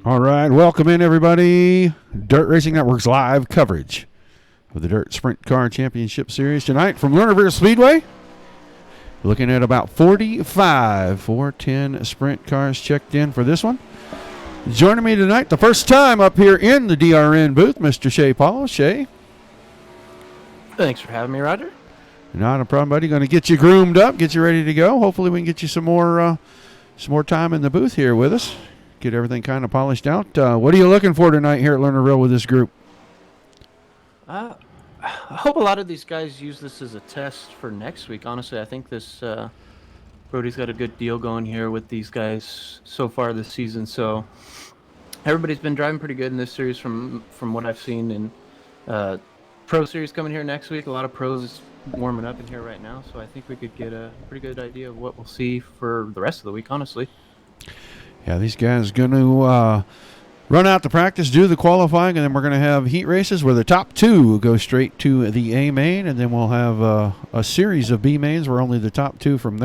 All right, welcome in everybody. Dirt Racing Network's live coverage of the Dirt Sprint Car Championship Series tonight from Lernerville Speedway. Looking at about 45 410 sprint cars checked in for this one. Joining me tonight, the first time up here in the DRN booth, Mr. Shea Paul. Shea. Thanks for having me, Roger. Not a problem, buddy. Going to get you groomed up, get you ready to go. Hopefully we can get you some more time in the booth here with us. Get everything kind of polished out. What are you looking for tonight here at Lernerville with this group? I hope a lot of these guys use this as a test for next week. Honestly, I think this Brody's got a good deal going here with these guys so far this season. So everybody's been driving pretty good in this series from what I've seen. And Pro Series coming here next week. A lot of pros warming up in here right now. So I think we could get a pretty good idea of what we'll see for the rest of the week, honestly. Yeah, these guys going to run out to practice, do the qualifying, and then we're going to have heat races where the top two go straight to the A main, and then we'll have a series of B mains where only the top two from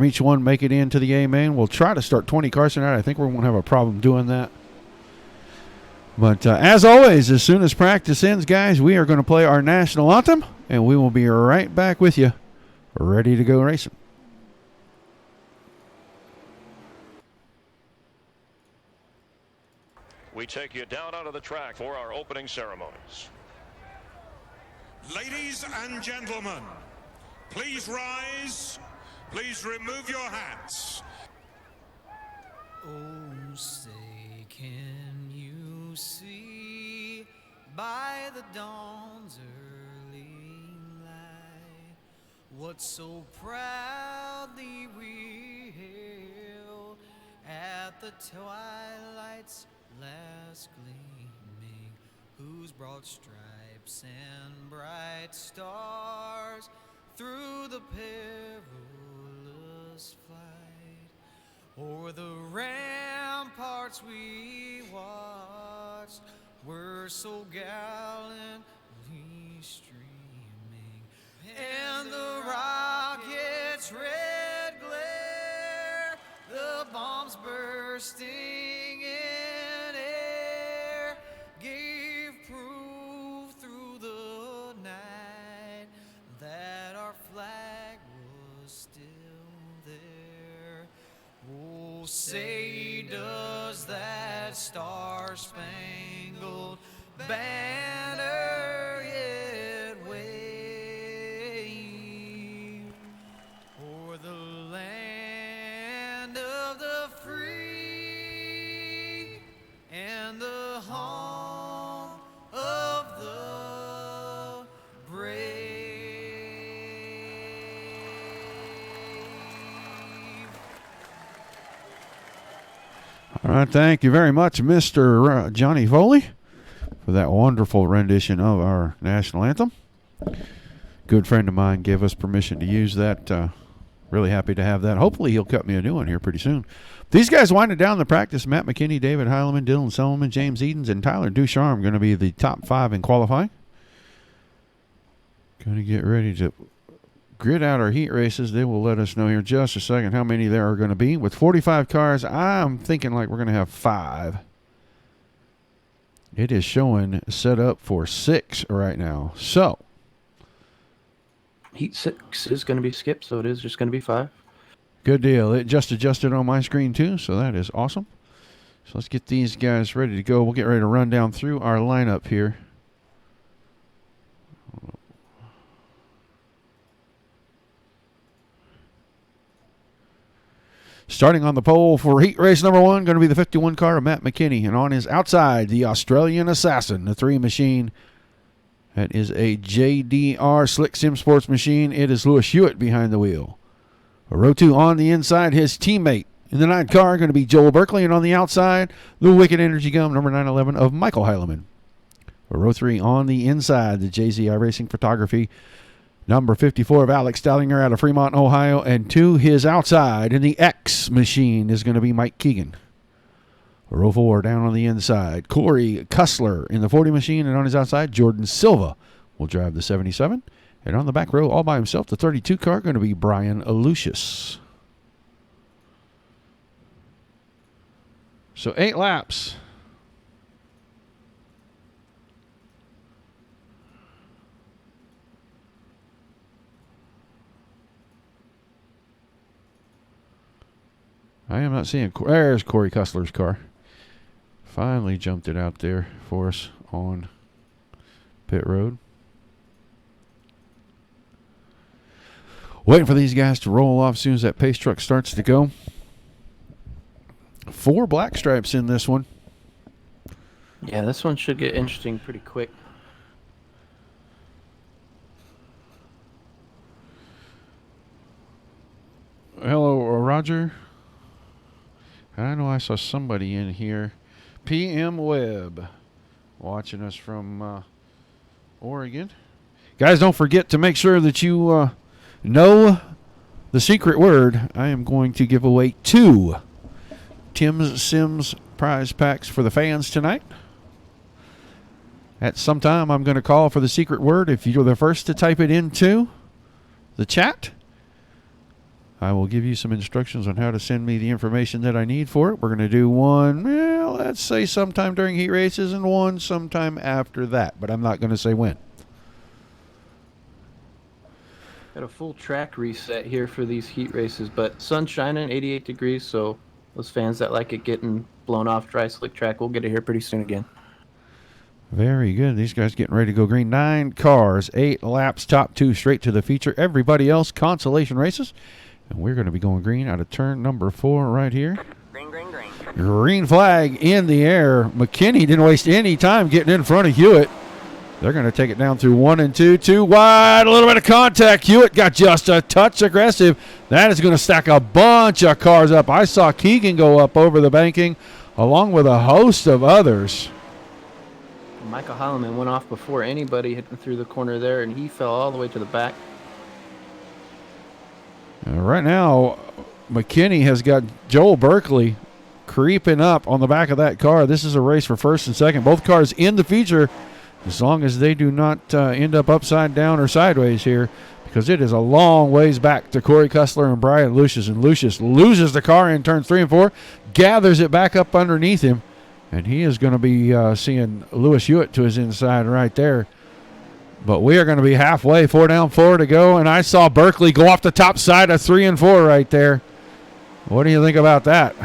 each one make it into the A main. We'll try to start 20 cars tonight. I think we won't have a problem doing that. But as always, as soon as practice ends, guys, we are going to play our national anthem, and we will be right back with you, ready to go racing. We take you down onto the track for our opening ceremonies. Ladies and gentlemen, please rise. Please remove your hats. Oh, say, can you see by the dawn's early light what so proudly we hailed at the twilight's last gleaming, whose broad stripes and bright stars through the perilous flight o'er the ramparts we watched were so gallantly streaming, and the rocket's red glare, the bombs bursting in air, gave proof through the night that our flag was still there. Oh, say does that star-spangled banner yet wave o'er the land of the free and the home of the brave. All right, thank you very much, Mr. Johnny Foley, for that wonderful rendition of our national anthem. Good friend of mine gave us permission to use that. Really happy to have that. Hopefully he'll cut me a new one here pretty soon. These guys winding down the practice. Matt McKinney, David Heileman, Dylan Selman, James Edens, and Tyler Ducharme going to be the top five in qualifying. Going to get ready to grid out our heat races. They will let us know here in just a second how many there are going to be. With 45 cars, I'm thinking like we're going to have 5. It is showing set up for 6 right now. So Heat 6 is going to be skipped, so it is just going to be 5. good deal. It just adjusted on my screen too, so that is awesome. So let's get these guys ready to go. We'll get ready to run down through our lineup here. Starting on the pole for heat race number 1, going to be the 51 car of Matt McKinney. And on his outside, the Australian Assassin, the 3 machine. That is a JDR Slick Sim Sports machine. It is Lewis Hewitt behind the wheel. Row 2 on the inside, his teammate in the 9 car, going to be Joel Berkeley. And on the outside, the Wicked Energy Gum, number 911 of Michael Heileman. Row 3 on the inside, the JZI Racing Photography, number 54 of Alex Stallinger out of Fremont, Ohio. And to his outside in the X machine is going to be Mike Keegan. Row 4 down on the inside, Corey Kussler in the 40 machine. And on his outside, Jordan Silva will drive the 77. And on the back row, all by himself, the 32 car, going to be Brian Alucius. So 8 laps. I am not seeing. There's Corey Cussler's car. Finally jumped it out there for us on pit road. Waiting for these guys to roll off as soon as that pace truck starts to go. 4 black stripes in this one. Yeah, this one should get interesting pretty quick. Hello, Roger. I know I saw somebody in here. PM Webb watching us from Oregon. Guys, don't forget to make sure that you know the secret word. I am going to give away 2 Tim's Sims prize packs for the fans tonight. At some time, I'm going to call for the secret word. If you're the first to type it into the chat, I will give you some instructions on how to send me the information that I need for it. We're going to do one, well, let's say sometime during heat races, and one sometime after that, but I'm not going to say when. Got a full track reset here for these heat races, but sun's shining, 88 degrees, so those fans that like it getting blown off dry slick track, we'll get it here pretty soon again. Very good. These guys getting ready to go green. 9 cars, 8 laps, top 2 straight to the feature. Everybody else, consolation races. And we're going to be going green out of turn number 4 right here. Green, green, green. Green flag in the air. McKinney didn't waste any time getting in front of Hewitt. They're going to take it down through 1 and 2. 2 wide, a little bit of contact. Hewitt got just a touch aggressive. That is going to stack a bunch of cars up. I saw Keegan go up over the banking along with a host of others. Michael Holloman went off before anybody hit through the corner there, and he fell all the way to the back. Right now, McKinney has got Joel Berkeley creeping up on the back of that car. This is a race for first and second. Both cars in the feature, as long as they do not end up upside down or sideways here, because it is a long ways back to Corey Cussler and Brian Lucius. And Lucius loses the car in turns 3 and 4, gathers it back up underneath him, and he is going to be seeing Lewis Hewitt to his inside right there. But we are going to be halfway, 4 down, 4 to go. And I saw Berkeley go off the top side of 3 and 4 right there. What do you think about that?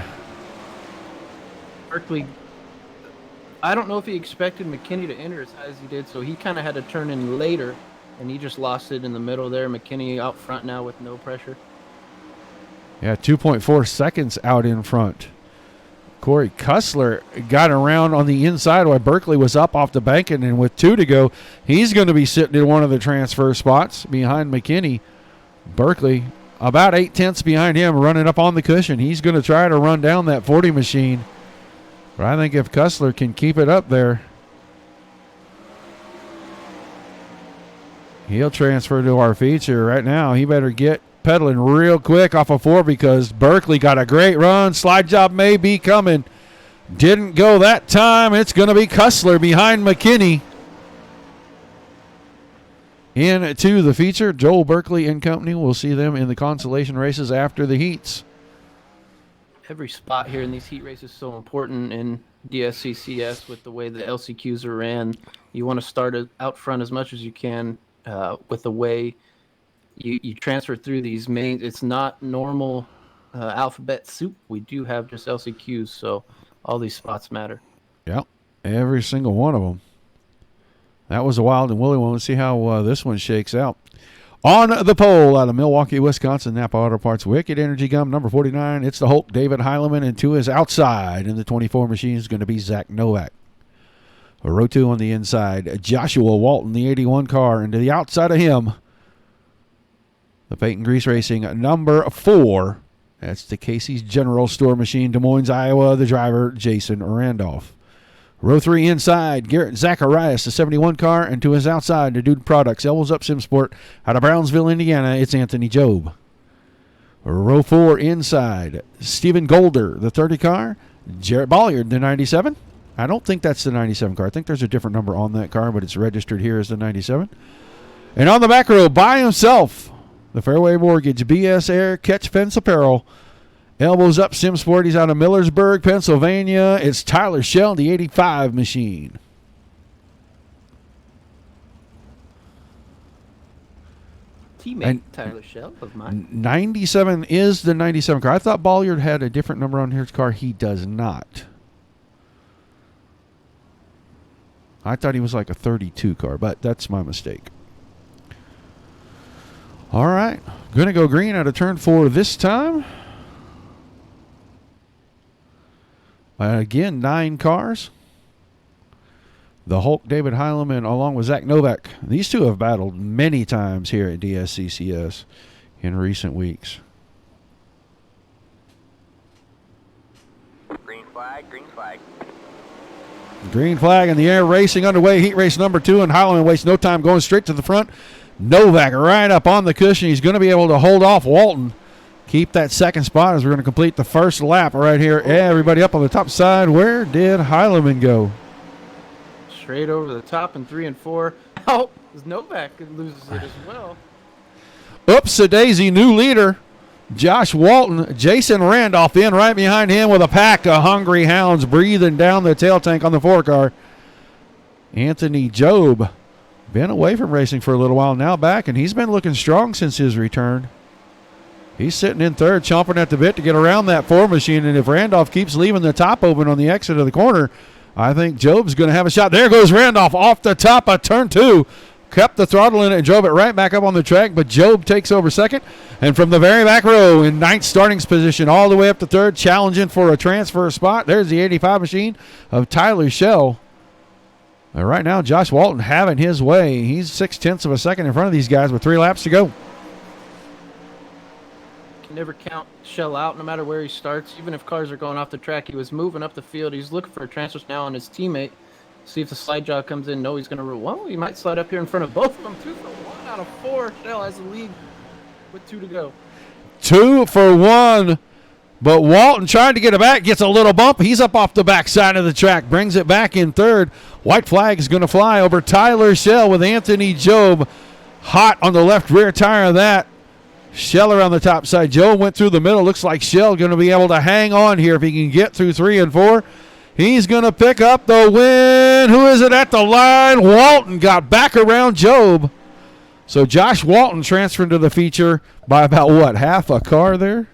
Berkeley, I don't know if he expected McKinney to enter as high as he did, so he kind of had to turn in later, and he just lost it in the middle there. McKinney out front now with no pressure. Yeah, 2.4 seconds out in front. Corey Cussler got around on the inside while Berkeley was up off the banking, and with 2 to go, he's going to be sitting in one of the transfer spots behind McKinney. Berkeley about 8/10 behind him, running up on the cushion. He's going to try to run down that 40 machine. But I think if Cussler can keep it up there, he'll transfer to our feature right now. He better get pedaling real quick off of 4 because Berkeley got a great run. Slide job may be coming. Didn't go that time. It's going to be Cussler behind McKinney. Into the feature, Joel Berkeley and company. We'll see them in the consolation races after the heats. Every spot here in these heat races is so important in DSCCS with the way the LCQs are ran. You want to start out front as much as you can with the way you transfer through these mains. It's not normal alphabet soup. We do have just LCQs, so all these spots matter. Yep, every single one of them. That was a wild and woolly one. Let's see how this one shakes out. On the pole out of Milwaukee, Wisconsin, Napa Auto Parts, Wicked Energy Gum, number 49. It's the Hulk, David Heileman, and to his outside in the 24 machine is going to be Zach Novak. Row 2 on the inside, Joshua Walton, the 81 car, and to the outside of him, the Peyton Grease Racing, number 4. That's the Casey's General Store machine, Des Moines, Iowa, the driver, Jason Randolph. Row 3 inside, Garrett Zacharias, the 71 car, and to his outside, the Dude Products, Elbows Up Simsport, out of Brownsville, Indiana, it's Anthony Job. Row 4 inside, Stephen Golder, the 30 car, Jarrett Bolliard, the 97. I don't think that's the 97 car. I think there's a different number on that car, but it's registered here as the 97. And on the back row, by himself, the Fairway Mortgage, BS Air, Catch Fence Apparel, Elbows Up Sim Sport. He's out of Millersburg, Pennsylvania. It's Tyler Shell, the 85 machine. Teammate And Tyler Shell of mine. 97 is the 97 car. I thought Bolliard had a different number on his car. He does not. I thought he was like a 32 car, but that's my mistake. All right. Going to go green out of turn 4 this time. Again, 9 cars. The Hulk, David Heileman, along with Zach Novak. These two have battled many times here at DSCCS in recent weeks. Green flag, green flag. Green flag in the air, racing underway. Heat race number 2, and Heileman wastes no time going straight to the front. Novak right up on the cushion. He's going to be able to hold off Walton. Keep that second spot as we're going to complete the first lap right here. Everybody up on the top side. Where did Heileman go? Straight over the top in 3 and 4. Oh, Novak loses it as well. Oops-a-daisy, new leader. Josh Walton, Jason Randolph in right behind him with a pack of hungry hounds breathing down the tail tank on the 4 car. Anthony Job, been away from racing for a little while, now back, and he's been looking strong since his return. He's sitting in 3rd, chomping at the bit to get around that 4 machine, and if Randolph keeps leaving the top open on the exit of the corner, I think Job's going to have a shot. There goes Randolph off the top of turn 2. Kept the throttle in it and drove it right back up on the track, but Job takes over 2nd. And from the very back row in 9th starting position all the way up to 3rd, challenging for a transfer spot, there's the 85 machine of Tyler Shell. And right now, Josh Walton having his way. He's 0.6 of a second in front of these guys with 3 laps to go. Can never count Shell out no matter where he starts. Even if cars are going off the track, he was moving up the field. He's looking for a transfer now on his teammate. See if the slide job comes in. No, he's going to well, he might slide up here in front of both of them. 2 for 1 out of 4. Shell has the lead with 2 to go. 2 for 1. But Walton trying to get it back, gets a little bump. He's up off the backside of the track, brings it back in 3rd. White flag is going to fly over Tyler Shell with Anthony Job hot on the left rear tire of that. Shell around the top side. Joe went through the middle. Looks like Shell going to be able to hang on here if he can get through 3 and 4. He's going to pick up the win. Who is it at the line? Walton got back around Job. So Josh Walton transferring to the feature by about, what, half a car there?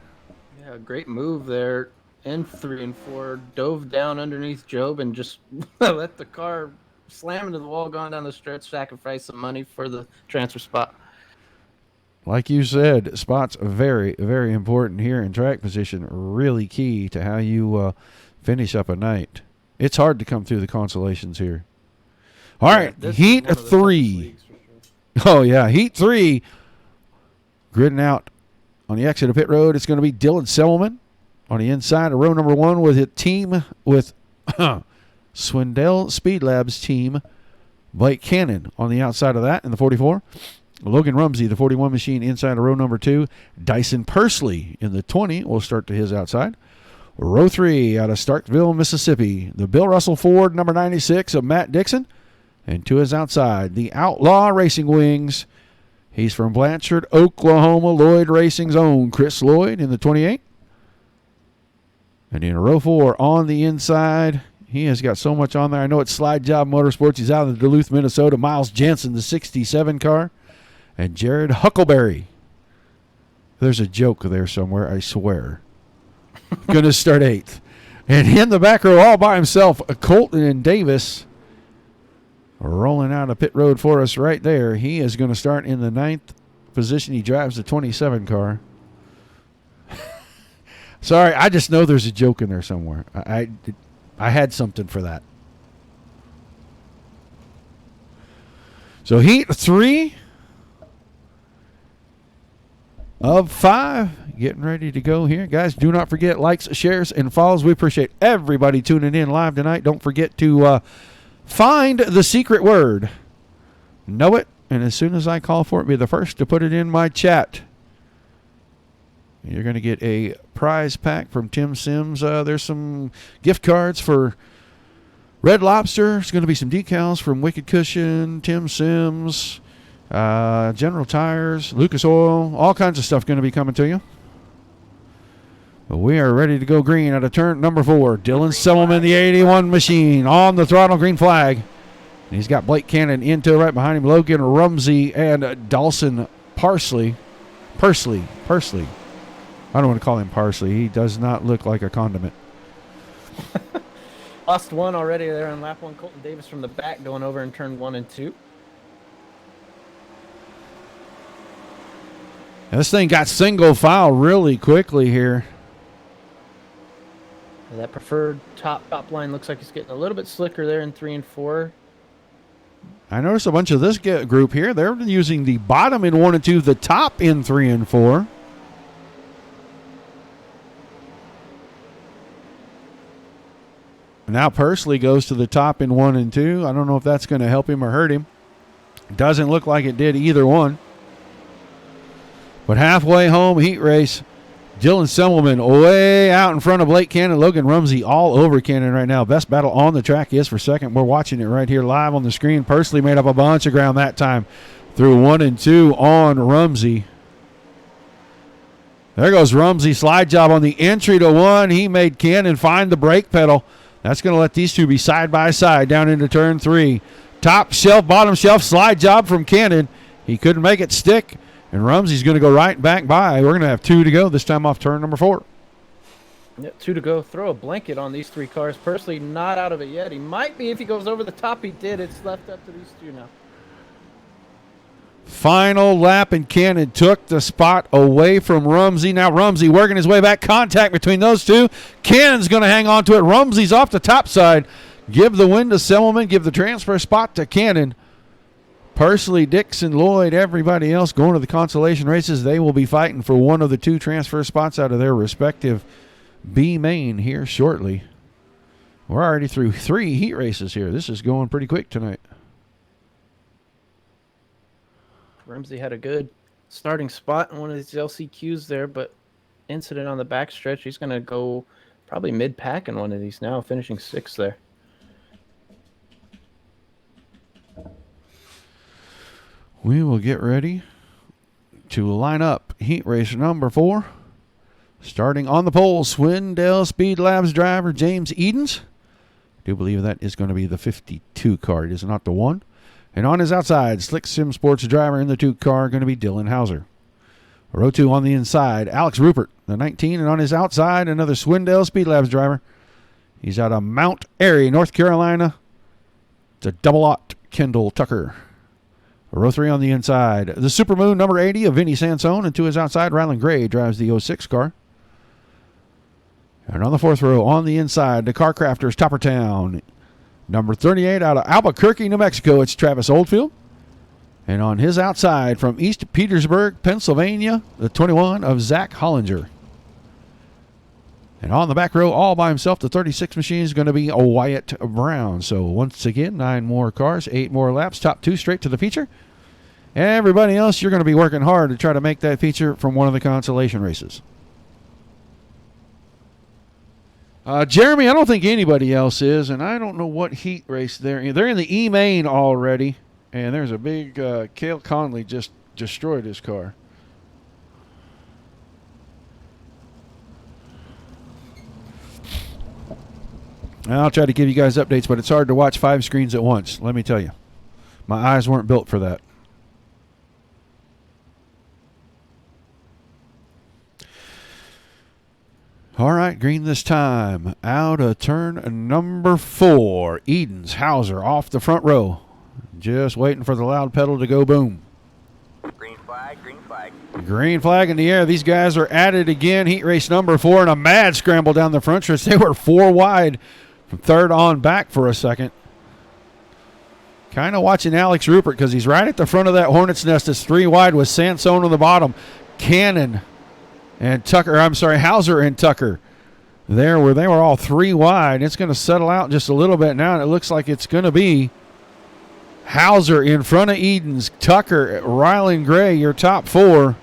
Yeah, great move there. In 3 and 4, dove down underneath Job and just let the car slam into the wall, going down the stretch, sacrifice some money for the transfer spot. Like you said, spots very, very important here in track position. Really key to how you finish up a night. It's hard to come through the consolations here. All right, this is heat one of the 3. toughest leagues for sure. Oh, yeah, heat 3. Gridding out on the exit of pit road, it's going to be Dylan Selman on the inside of row number 1 with his team with Swindell Speed Labs team. Blake Cannon on the outside of that in the 44. Logan Rumsey, the 41 machine, inside of row number 2. Dyson Pursley in the 20 will start to his outside. Row 3 out of Starkville, Mississippi. The Bill Russell Ford, number 96 of Matt Dixon. And to his outside, the Outlaw Racing Wings. He's from Blanchard, Oklahoma. Lloyd Racing's own Chris Lloyd in the 28. And in row 4 on the inside, he has got so much on there. I know it's Slide Job Motorsports. He's out of Duluth, Minnesota. Miles Jensen, the 67 car. And Jared Huckleberry. There's a joke there somewhere, I swear. Going to start 8th. And in the back row all by himself, Colton and Davis rolling out of pit road for us right there. He is going to start in the 9th position. He drives the 27 car. Sorry, I just know there's a joke in there somewhere. I had something for that. So heat 3 of 5 getting ready to go here. Guys, do not forget likes, shares, and follows. We appreciate everybody tuning in live tonight. Don't forget to find the secret word. Know it, and as soon as I call for it, be the first to put it in my chat. You're going to get a prize pack from Tim Sims. There's some gift cards for Red Lobster. There's going to be some decals from Wicked Cushion, Tim Sims, General Tires, Lucas Oil, all kinds of stuff going to be coming to you. We are ready to go green out of turn number 4. Dylan Selman, the 81 machine, on the throttle, green flag. And he's got Blake Cannon into right behind him, Logan Rumsey and Dawson Pursley. I don't want to call him Parsley. He does not look like a condiment. Lost one already there on lap 1. Colton Davis from the back going over in turn 1 and 2. Now, this thing got single file really quickly here. That preferred top line looks like it's getting a little bit slicker there in 3 and 4. I noticed a bunch of this group here. They're using the bottom in 1 and 2, the top in 3 and 4. Now Pursley goes to the top in 1 and 2. I don't know if that's going to help him or hurt him. Doesn't look like it did either one. But halfway home heat race, Dylan Semmelman way out in front of Blake Cannon. Logan Rumsey all over Cannon right now. Best battle on the track is for second. We're watching it right here live on the screen. Pursley made up a bunch of ground that time through 1 and 2 on Rumsey. There goes Rumsey. Slide job on the entry to 1. He made Cannon find the brake pedal. That's going to let these two be side by side down into turn 3. Top shelf, bottom shelf, slide job from Cannon. He couldn't make it stick. And Rumsey's going to go right back by. We're going to have 2 to go, this time off turn number 4. Yep, 2 to go. Throw a blanket on these 3 cars. Pursley not out of it yet. He might be if he goes over the top. He did. It's left up to these 2 now. Final lap, and Cannon took the spot away from Rumsey. Now Rumsey working his way back. Contact between those 2. Cannon's going to hang on to it. Rumsey's off the top side. Give the win to Selman. Give the transfer spot to Cannon. Pursley, Dixon, Lloyd, everybody else going to the consolation races. They will be fighting for one of the 2 transfer spots out of their respective B main here shortly. We're already through 3 heat races here. This is going pretty quick tonight. Rumsey had a good starting spot in one of these LCQs there, but incident on the backstretch. He's going to go probably mid-pack in one of these now, finishing 6th there. We will get ready to line up heat race number 4. Starting on the pole, Swindell Speed Labs driver James Edens. I do believe that is going to be the 52 car. It is not the 1. And on his outside, Slick Sim Sports driver in the 2 car, going to be Dylan Hauser. Row 2 on the inside, Alex Rupert, the 19. And on his outside, another Swindell Speed Labs driver. He's out of Mount Airy, North Carolina. It's a double-aught Kendall Tucker. Row 3 on the inside. The Supermoon number 80 of Vinny Sansone. And to his outside, Rylan Gray drives the 06 car. And on the 4th row on the inside, the Car Crafters Topper Town. Number 38 out of Albuquerque, New Mexico, it's Travis Oldfield. And on his outside from East Petersburg, Pennsylvania, the 21 of Zach Hollinger. And on the back row, all by himself, the 36 machine is going to be a Wyatt Brown. So once again, 9 more cars, 8 more laps, top 2 straight to the feature. Everybody else, you're going to be working hard to try to make that feature from one of the consolation races. Jeremy, I don't think anybody else is, and I don't know what heat race they're in. They're in the E-Main already, and there's a big Cale Conley just destroyed his car. I'll try to give you guys updates, but it's hard to watch 5 screens at once, let me tell you. My eyes weren't built for that. All right, green this time. Out of turn number 4. Edens, Hauser off the front row. Just waiting for the loud pedal to go boom. Green flag, green flag. Green flag in the air. These guys are at it again. Heat race number 4 and a mad scramble down the front stretch. They were 4 wide from 3rd on back for a second. Kind of watching Alex Rupert because he's right at the front of that Hornet's Nest. It's 3 wide with Sansone on the bottom. Cannon and Tucker, Hauser and Tucker there where they were all 3 wide. It's going to settle out just a little bit now, and it looks like it's going to be Hauser in front of Edens, Tucker, Rylan Gray, your top 4.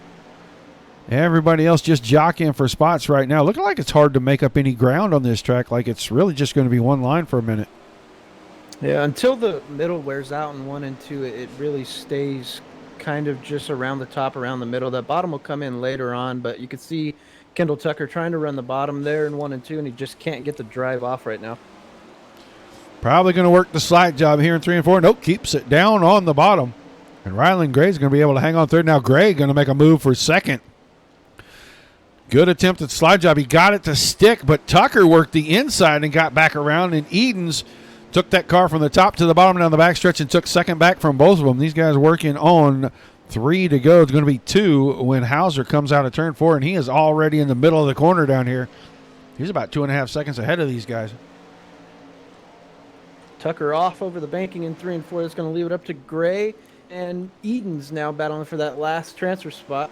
Everybody else just jockeying for spots right now. Looking like it's hard to make up any ground on this track, like it's really just going to be one line for a minute. Yeah, until the middle wears out in 1 and 2, it really stays kind of just around the top, around the middle. That bottom will come in later on, but you can see Kendall Tucker trying to run the bottom there in 1 and 2, and he just can't get the drive off right now. Probably going to work the slide job here in 3 and 4. Nope, keeps it down on the bottom. And Rylan Gray's going to be able to hang on third. Now Gray going to make a move for second. Good attempt at slide job. He got it to stick, but Tucker worked the inside and got back around, and Edens took that car from the top to the bottom down the backstretch and took second back from both of them. These guys working on 3 to go. It's going to be 2 when Hauser comes out of turn 4, and he is already in the middle of the corner down here. He's about 2.5 seconds ahead of these guys. Tucker off over the banking in 3 and 4. That's going to leave it up to Gray, and Edens now battling for that last transfer spot.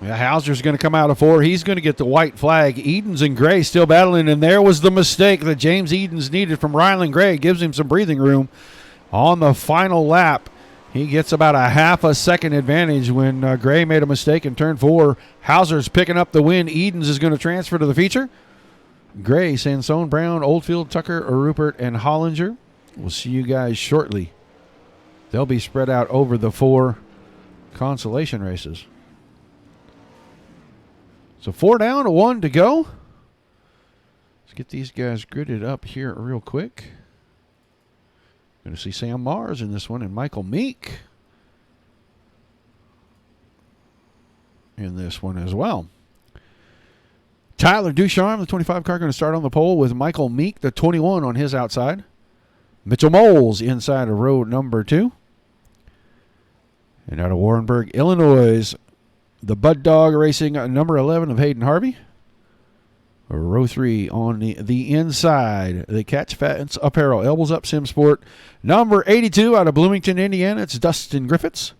Yeah, Hauser's going to come out of 4. He's going to get the white flag. Edens and Gray still battling, and there was the mistake that James Edens needed from Rylan Gray. Gives him some breathing room on the final lap. He gets about a half a second advantage when Gray made a mistake in turn 4. Hauser's picking up the win. Edens is going to transfer to the feature. Gray, Sansone, Brown, Oldfield, Tucker, Rupert, and Hollinger. We'll see you guys shortly. They'll be spread out over the 4 consolation races. So 4 down, 1 to go. Let's get these guys gridded up here real quick. Going to see Sam Mars in this one and Michael Meek in this one as well. Tyler Ducharme, the 25 car, going to start on the pole with Michael Meek, the 21, on his outside. Mitchell Moles inside of row number 2. And out of Warrenburg, Illinois, the Bud Dog Racing number 11 of Hayden Harvey. Row 3 on the inside. The Catch Fats Apparel, Elbows Up Sim Sport. Number 82 out of Bloomington, Indiana. It's Dustin Griffiths.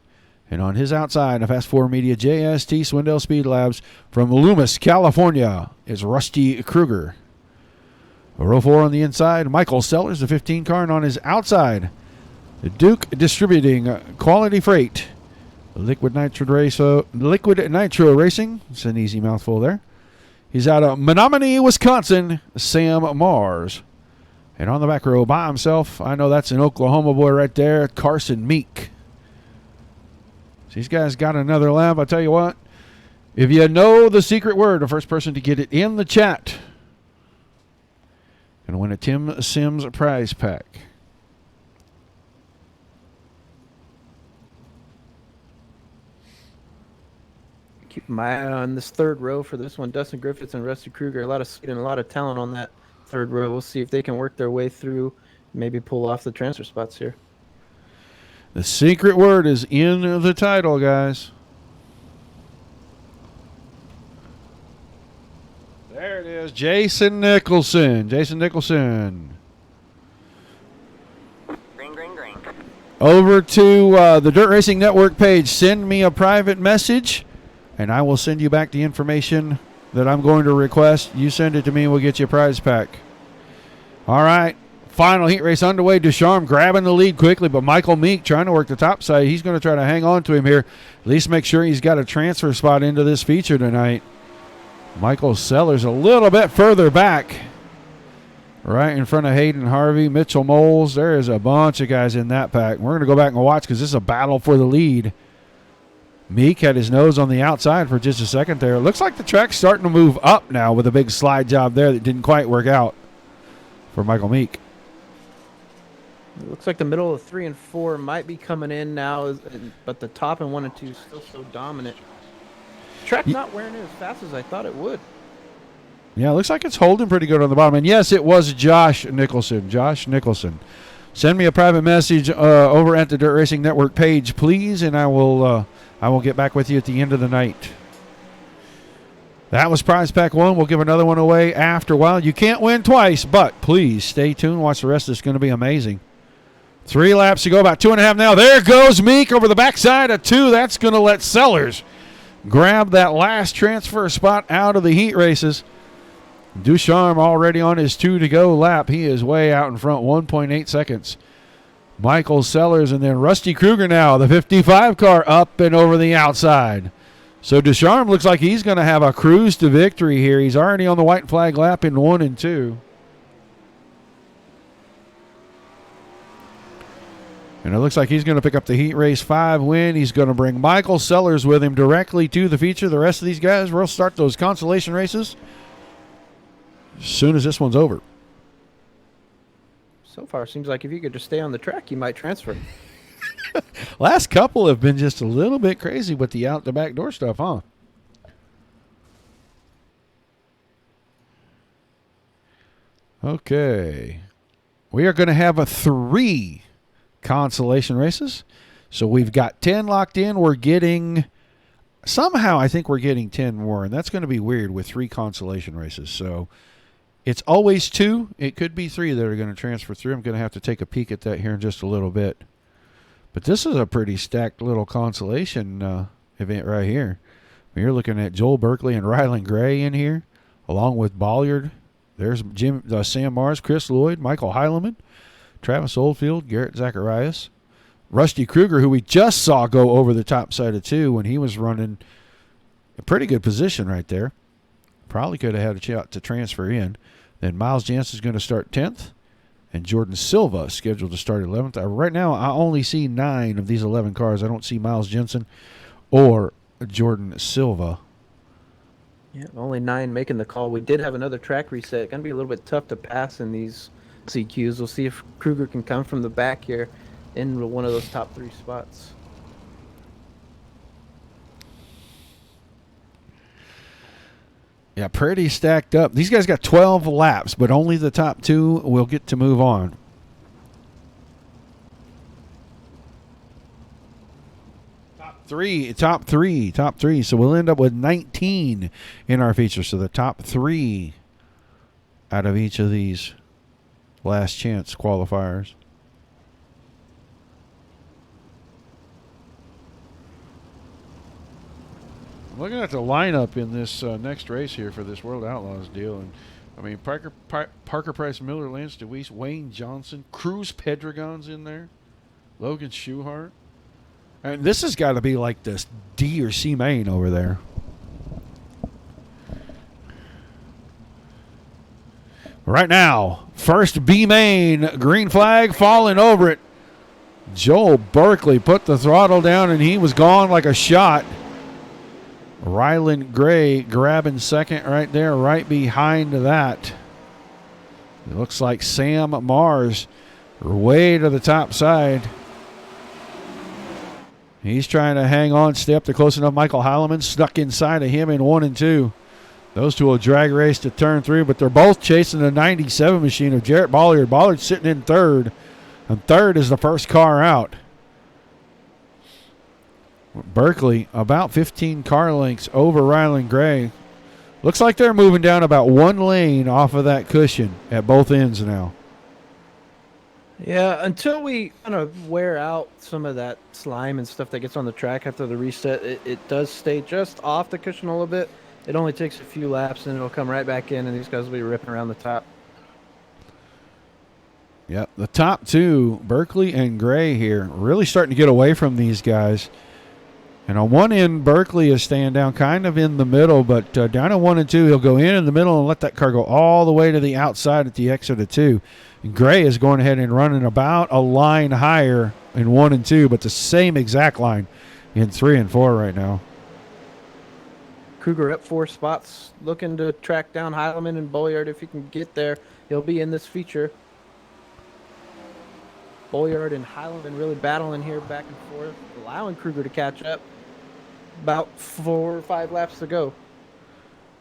And on his outside, a Fast 4 Media JST Swindell Speed Labs from Loomis, California, is Rusty Kruger. Row 4 on the inside, Michael Sellers, the 15 car. And on his outside, the Duke Distributing Quality Freight. Liquid Nitro Racing. It's an easy mouthful there. He's out of Menominee, Wisconsin, Sam Mars. And on the back row by himself, I know that's an Oklahoma boy right there, Carson Meek. So these guys got another lap. I'll tell you what, if you know the secret word, the first person to get it in the chat going to win a Tim Sims prize pack. Keep my eye on this third row for this one. Dustin Griffiths and Rusty Kruger. A lot of speed and a lot of talent on that third row. We'll see if they can work their way through, maybe pull off the transfer spots here. The secret word is in the title, guys. There it is. Jason Nicholson. Jason Nicholson. Green, green, green. Over to the Dirt Racing Network page. Send me a private message, and I will send you back the information that I'm going to request. You send it to me, and we'll get you a prize pack. All right. Final heat race underway. Ducharme grabbing the lead quickly, but Michael Meek trying to work the top side. He's going to try to hang on to him here. At least make sure he's got a transfer spot into this feature tonight. Michael Sellers a little bit further back. Right in front of Hayden Harvey, Mitchell Moles. There is a bunch of guys in that pack. We're going to go back and watch because this is a battle for the lead. Meek had his nose on the outside for just a second there. It looks like the track's starting to move up now with a big slide job there that didn't quite work out for Michael Meek. It looks like the middle of 3 and 4 might be coming in now, but the top and 1 and 2 is still so dominant. Track not wearing it as fast as I thought it would. Yeah, it looks like it's holding pretty good on the bottom. And yes, it was Josh Nicholson. Josh Nicholson. Send me a private message over at the Dirt Racing Network page, please, and I will get back with you at the end of the night. That was prize pack 1. We'll give another one away after a while. You can't win twice, but please stay tuned. Watch the rest. It's going to be amazing. 3 laps to go, about 2.5 now. There goes Meek over the backside of 2. That's going to let Sellers grab that last transfer spot out of the heat races. Ducharme already on his 2-to-go lap. He is way out in front, 1.8 seconds. Michael Sellers and then Rusty Kruger now, the 55 car, up and over the outside. So Ducharme looks like he's going to have a cruise to victory here. He's already on the white flag lap in 1 and 2. And it looks like he's going to pick up the Heat Race 5 win. He's going to bring Michael Sellers with him directly to the feature. The rest of these guys will start those consolation races as soon as this one's over. So far, seems like if you could just stay on the track, you might transfer. Last couple have been just a little bit crazy with the out the back door stuff, huh? Okay. We are going to have 3 consolation races. So we've got 10 locked in. We're getting, somehow I think we're getting 10 more, and that's going to be weird with 3 consolation races. So it's always 2. It could be 3 that are going to transfer through. I'm going to have to take a peek at that here in just a little bit. But this is a pretty stacked little consolation event right here. You're looking at Joel Berkeley and Rylan Gray in here, along with Bolliard. There's Sam Mars, Chris Lloyd, Michael Heileman, Travis Oldfield, Garrett Zacharias, Rusty Kruger, who we just saw go over the top side of 2 when he was running a pretty good position right there. Probably could have had a shot to transfer in. Then Miles Jansen's going to start 10th. And Jordan Silva scheduled to start 11th. Right now, I only see 9 of these 11 cars. I don't see Miles Jensen or Jordan Silva. Yeah, only 9 making the call. We did have another track reset. Going to be a little bit tough to pass in these CQs. We'll see if Kruger can come from the back here in one of those top 3 spots. Yeah, pretty stacked up. These guys got 12 laps, but only the top 2 will get to move on. Top three. So we'll end up with 19 in our feature. So the top 3 out of each of these last chance qualifiers. I'm looking at the lineup in this next race here for this World Outlaws deal, and I mean Parker Price Miller, Lance DeWeese, Wayne Johnson, Cruz Pedregon's in there, Logan Schuhart, and this has got to be like this D or C main over there. Right now, first B main, green flag falling over it. Joel Berkeley put the throttle down and he was gone like a shot. Rylan Gray grabbing second right there, right behind that. It looks like Sam Mars way to the top side. He's trying to hang on, stay up to close enough. Michael Heileman stuck inside of him in 1 and 2. Those two will drag race to turn 3, but they're both chasing the 97 machine of Jarrett Bolliard. Bolliard's sitting in 3rd, and 3rd is the first car out. Berkeley about 15 car lengths over Rylan Gray. Looks like they're moving down about 1 lane off of that cushion at both ends now. Yeah, until we kind of wear out some of that slime and stuff that gets on the track after the reset, it does stay just off the cushion a little bit. It only takes a few laps, and it'll come right back in, and these guys will be ripping around the top. Yep, the top 2, Berkeley and Gray here, really starting to get away from these guys. And on one end, Berkeley is staying down kind of in the middle, but down at 1 and 2, he'll go in the middle and let that car go all the way to the outside at the exit of 2. And Gray is going ahead and running about a line higher in 1 and 2, but the same exact line in 3 and 4 right now. Kruger up 4 spots, looking to track down Heileman and Bolliard if he can get there. He'll be in this feature. Bolliard and Heileman really battling here back and forth, allowing Kruger to catch up. About 4 or 5 laps to go.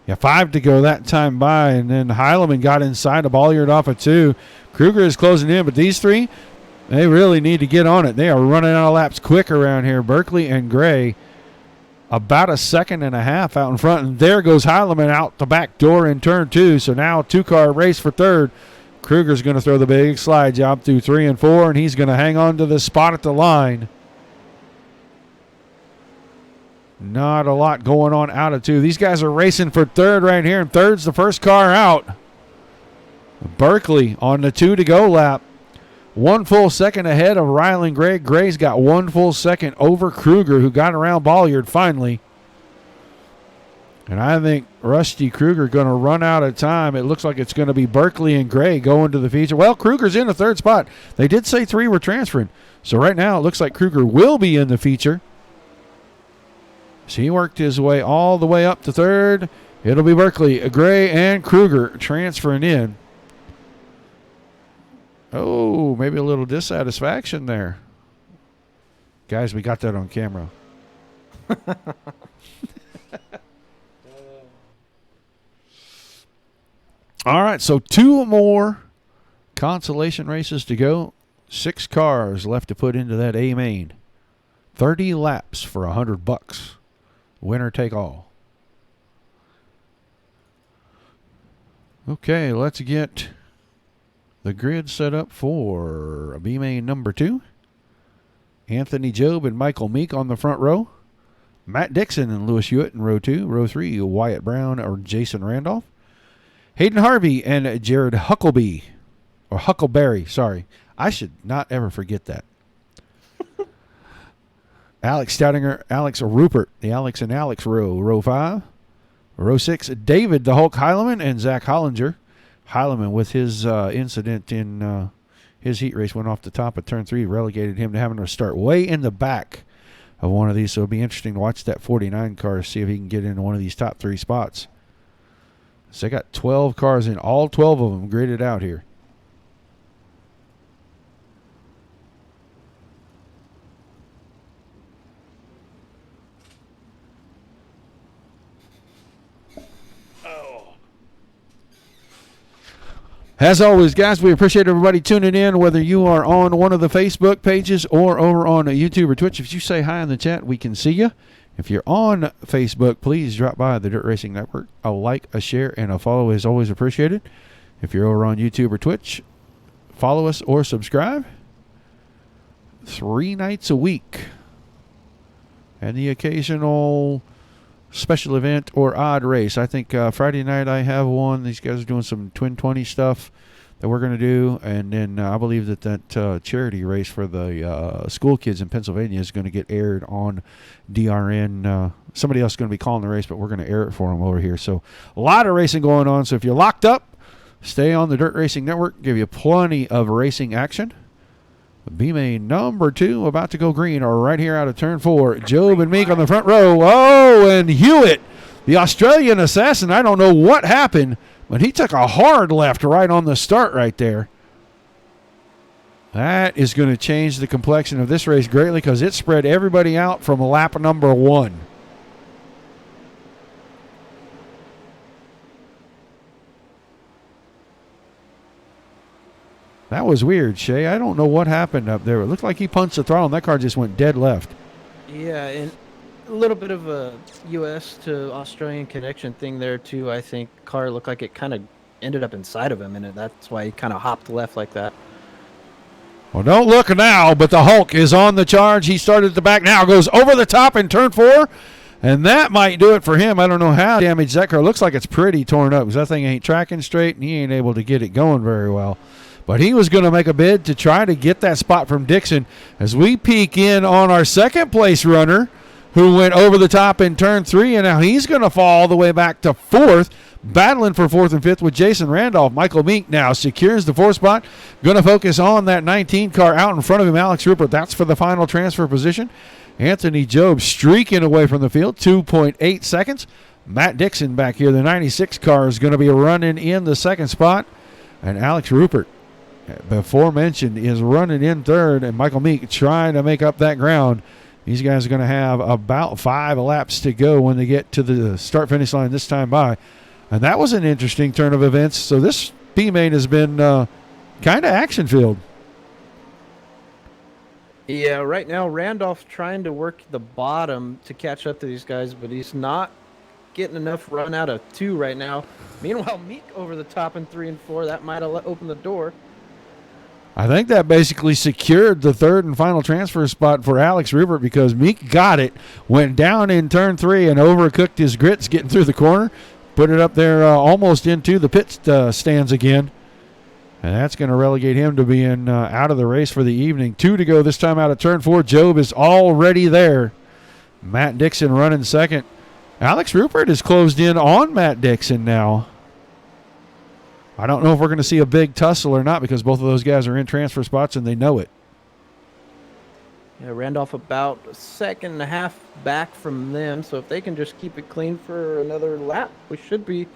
Yeah, 5 to go that time by, and then Heileman got inside of Bolliard off of 2. Kruger is closing in, but these 3, they really need to get on it. They are running out of laps quick around here. Berkeley and Gray about a second and a half out in front, and there goes Heileman out the back door in turn 2. So now 2-car race for 3rd. Kruger's going to throw the big slide job through 3 and 4, and he's going to hang on to the spot at the line. Not a lot going on out of 2. These guys are racing for 3rd right here, and 3rd's the first car out. Berkeley on the 2 to go lap. 1 full second ahead of Rylan Gray. Gray's got 1 full second over Kruger, who got around Bolliard finally. And I think Rusty Kruger going to run out of time. It looks like it's going to be Berkeley and Gray going to the feature. Well, Kruger's in the third spot. They did say 3 were transferring. So right now it looks like Kruger will be in the feature. So he worked his way all the way up to third. It'll be Berkeley, Gray, and Kruger transferring in. Oh, maybe a little dissatisfaction there. Guys, we got that on camera. All right, so 2 more consolation races to go. 6 cars left to put into that A main. 30 laps for $100. Winner take all. Okay, let's get the grid set up for B main number 2. Anthony Job and Michael Meek on the front row. Matt Dixon and Lewis Hewitt in row 2. Row 3, Wyatt Brown or Jason Randolph. Hayden Harvey and Jared Huckleberry. Sorry. I should not ever forget that. Alex Stoudinger, Alex Rupert, the Alex and Alex row. Row 5. Row 6, David the Hulk Heileman and Zach Hollinger. Heileman with his incident in his heat race went off the top of turn 3, relegated him to having to start way in the back of one of these. So it'll be interesting to watch that 49 car, see if he can get into one of these top 3 spots. So they got 12 cars in, all 12 of them gridded out here. As always, guys, we appreciate everybody tuning in, whether you are on one of the Facebook pages or over on YouTube or Twitch. If you say hi in the chat, we can see you. If you're on Facebook, please drop by the Dirt Racing Network. A like, a share, and a follow is always appreciated. If you're over on YouTube or Twitch, follow us or subscribe. 3 nights a week. And the occasional special event or odd race. I think Friday night I have one. These guys are doing some Twin 20 stuff that we're going to do. And then I believe that charity race for the school kids in Pennsylvania is going to get aired on DRN. Somebody else is going to be calling the race, but we're going to air it for them over here. So a lot of racing going on. So if you're locked up, stay on the Dirt Racing Network. Give you plenty of racing action. B-main number 2 about to go green are right here out of turn 4. Job and Meek on the front row. Oh, and Hewitt, the Australian assassin. I don't know what happened, but he took a hard left right on the start right there. That is going to change the complexion of this race greatly because it spread everybody out from lap number 1. That was weird, Shay. I don't know what happened up there. It looked like he punched the throttle, and that car just went dead left. Yeah, and a little bit of a U.S. to Australian connection thing there, too. I think car looked like it kind of ended up inside of him, and that's why he kind of hopped left like that. Well, don't look now, but the Hulk is on the charge. He started at the back now, goes over the top in turn 4, and that might do it for him. I don't know how damaged that car. Looks like it's pretty torn up because that thing ain't tracking straight, and he ain't able to get it going very well. But he was going to make a bid to try to get that spot from Dixon as we peek in on our second place runner who went over the top in turn 3, and now he's going to fall all the way back to 4th, battling for 4th and 5th with Jason Randolph. Michael Meek now secures the 4th spot. Going to focus on that 19 car out in front of him, Alex Rupert. That's for the final transfer position. Anthony Job streaking away from the field, 2.8 seconds. Matt Dixon back here, the 96 car, is going to be running in the 2nd spot. And Alex Rupert, before mentioned, is running in 3rd, and Michael Meek trying to make up that ground. These guys are going to have about 5 laps to go when they get to the start-finish line this time by. And that was an interesting turn of events. So this B-main has been kind of action-filled. Yeah, right now Randolph trying to work the bottom to catch up to these guys, but he's not getting enough run out of 2 right now. Meanwhile, Meek over the top in 3 and 4. That might have opened the door. I think that basically secured the 3rd and final transfer spot for Alex Rupert because Meek got it, went down in turn 3 and overcooked his grits getting through the corner, put it up there almost into the pit stands again. And that's going to relegate him to being out of the race for the evening. 2 to go this time out of turn 4. Job is already there. Matt Dixon running 2nd. Alex Rupert is closed in on Matt Dixon now. I don't know if we're going to see a big tussle or not because both of those guys are in transfer spots and they know it. Yeah, Randolph about a second and a half back from them. So if they can just keep it clean for another lap, we should be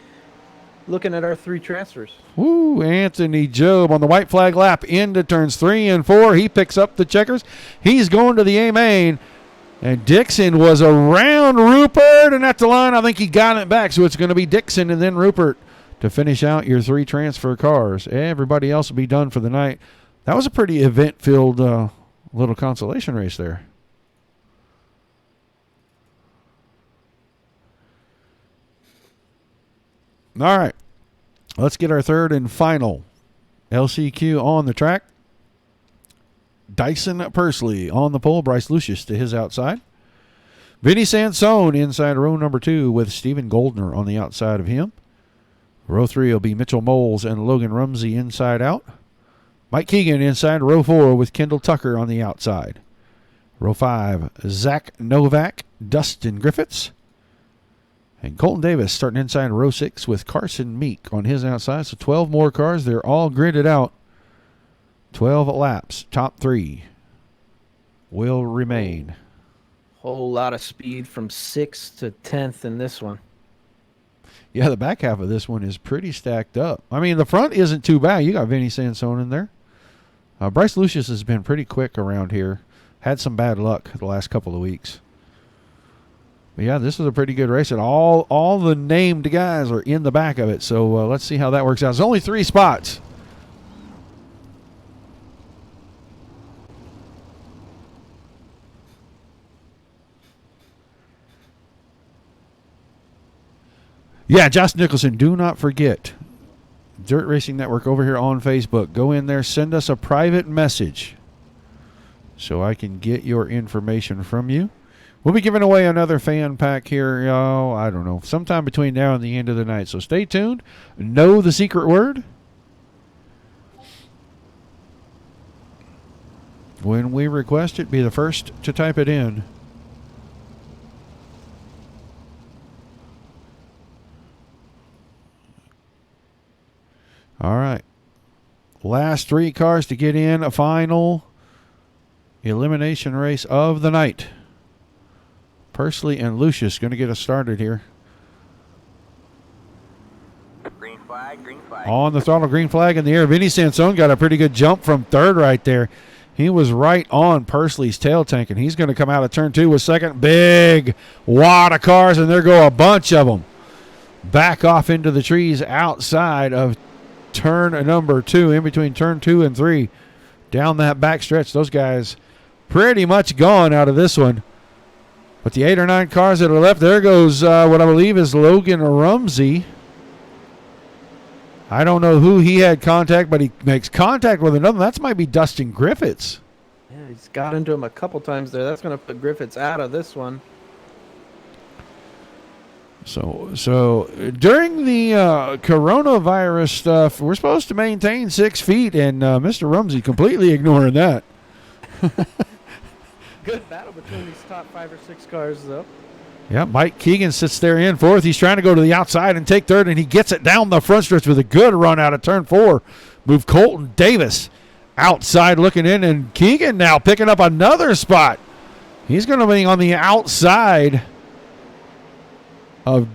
looking at our 3 transfers. Woo, Anthony Job on the white flag lap into turns 3 and 4. He picks up the checkers. He's going to the A main. And Dixon was around Rupert, and at the line, I think he got it back. So it's going to be Dixon and then Rupert to finish out your 3 transfer cars. Everybody else will be done for the night. That was a pretty event-filled little consolation race there. All right. Let's get our third and final LCQ on the track. Dyson Pursley on the pole. Bryce Lucius to his outside. Vinny Sansone inside row number 2 with Stephen Goldner on the outside of him. Row 3 will be Mitchell Moles and Logan Rumsey inside out. Mike Keegan inside row 4 with Kendall Tucker on the outside. Row 5, Zach Novak, Dustin Griffiths. And Colton Davis starting inside row 6 with Carson Meek on his outside. So 12 more cars. They're all gridded out. 12 laps. Top 3 will remain. Whole lot of speed from 6th to 10th in this one. Yeah, the back half of this one is pretty stacked up. I mean, the front isn't too bad. You got Vinny Sansone in there. Bryce Lucius has been pretty quick around here. Had some bad luck the last couple of weeks. But yeah, this is a pretty good race, and all the named guys are in the back of it. So let's see how that works out. There's only 3 spots. Yeah, Josh Nicholson, do not forget, Dirt Racing Network over here on Facebook. Go in there, send us a private message so I can get your information from you. We'll be giving away another fan pack here, I don't know, sometime between now and the end of the night. So stay tuned. Know the secret word. When we request it, be the first to type it in. All right. Last 3 cars to get in a final elimination race of the night. Pursley and Lucius going to get us started here. Green flag, green flag. On the throttle, green flag in the air. Vinny Sansone got a pretty good jump from 3rd right there. He was right on Pursley's tail tank, and he's going to come out of turn 2 with 2nd. Big wad of cars, and there go a bunch of them. Back off into the trees outside of turn number 2, in between turn 2 and 3. Down that back stretch, those guys pretty much gone out of this one. But the 8 or 9 cars that are left, there goes what I believe is Logan Rumsey. I don't know who he had contact, but he makes contact with another. That might be Dustin Griffiths. Yeah, he's got into him a couple times there. That's going to put Griffiths out of this one. So during the coronavirus stuff, we're supposed to maintain 6 feet, and Mr. Rumsey completely ignoring that. Good battle between these top 5 or 6 cars, though. Yeah, Mike Keegan sits there in 4th. He's trying to go to the outside and take 3rd, and he gets it down the front stretch with a good run out of turn 4. Move Colton Davis outside looking in, and Keegan now picking up another spot. He's going to be on the outside of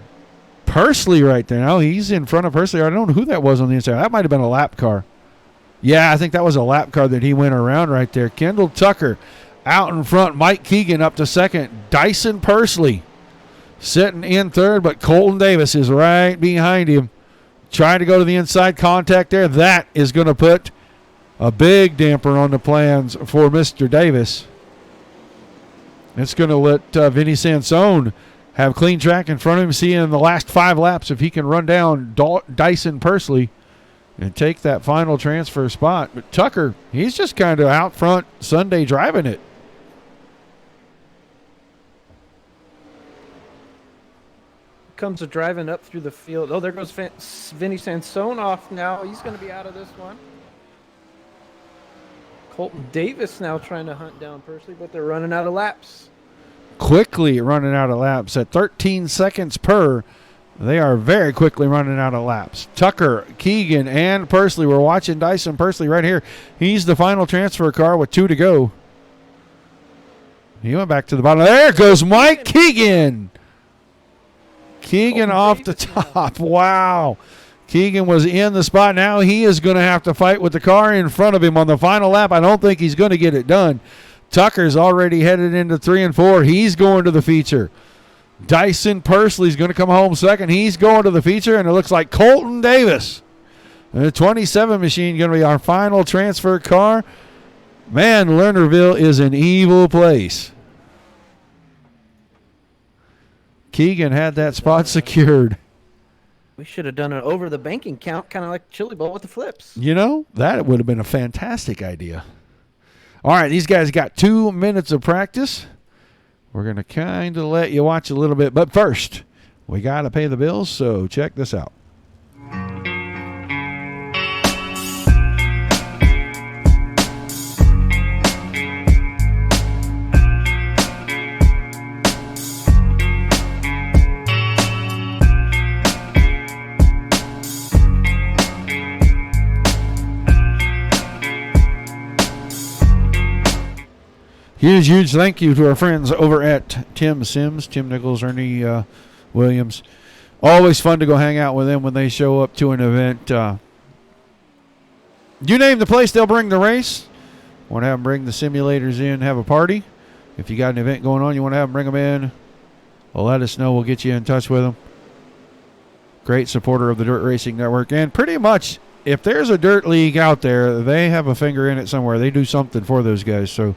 Pursley right there. Now he's in front of Pursley. I don't know who that was on the inside. That might have been a lap car. Yeah, I think that was a lap car that he went around right there. Kendall Tucker out in front. Mike Keegan up to 2nd. Dyson Pursley sitting in 3rd, but Colton Davis is right behind him. Trying to go to the inside. Contact there. That is going to put a big damper on the plans for Mr. Davis. It's going to let Vinny Sansone have clean track in front of him, see in the last 5 laps if he can run down Dyson Pursley and take that final transfer spot. But Tucker, he's just kind of out front Sunday driving it. Comes a driving up through the field. Oh, there goes Vinny Sansone off now. He's going to be out of this one. Colton Davis now trying to hunt down Pursley, but they're running out of laps. quickly running out of laps at 13 seconds per. They are very quickly running out of laps. Tucker, Keegan, and Pursley. We're watching Dyson Pursley right here. He's the final transfer car with 2 to go. He went back to the bottom. There goes Mike Keegan. Keegan off the top. Wow. Keegan was in the spot. Now he is going to have to fight with the car in front of him on the final lap. I don't think he's going to get it done. Tucker's already headed into 3 and 4. He's going to the feature. Dyson Pursley's going to come home second. He's going to the feature, and it looks like Colton Davis. The 27 machine going to be our final transfer car. Man, Lernerville is an evil place. Keegan had that spot secured. We should have done an over the banking count, kind of like Chili Bowl with the flips. You know, that would have been a fantastic idea. All right, these guys got 2 minutes of practice. We're going to kind of let you watch a little bit. But first, we got to pay the bills, so check this out. Huge thank you to our friends over at Tim Sims, Tim Nichols, Ernie Williams. Always fun to go hang out with them when they show up to an event. You name the place, they'll bring the race. Want to have them bring the simulators in, have a party. If you got an event going on, you want to have them bring them in, well, let us know. We'll get you in touch with them. Great supporter of the Dirt Racing Network. And pretty much, if there's a dirt league out there, they have a finger in it somewhere. They do something for those guys. So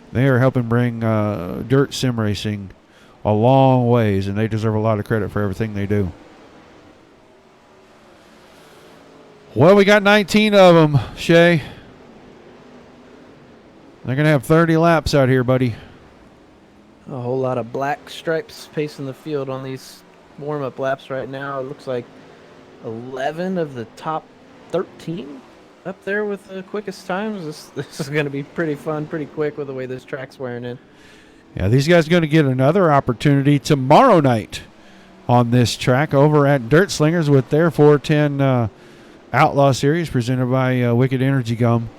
they are helping bring dirt sim racing a long ways, and they deserve a lot of credit for everything they do. Well, we got 19 of them, Shay. They're going to have 30 laps out here, buddy. A whole lot of black stripes pacing the field on these warm-up laps right now. It looks like 11 of the top 13 up there with the quickest times. This is going to be pretty fun, pretty quick with the way this track's wearing in. Yeah, these guys are going to get another opportunity tomorrow night on this track over at Dirt Slingers with their 410 Outlaw Series presented by Wicked Energy Gum.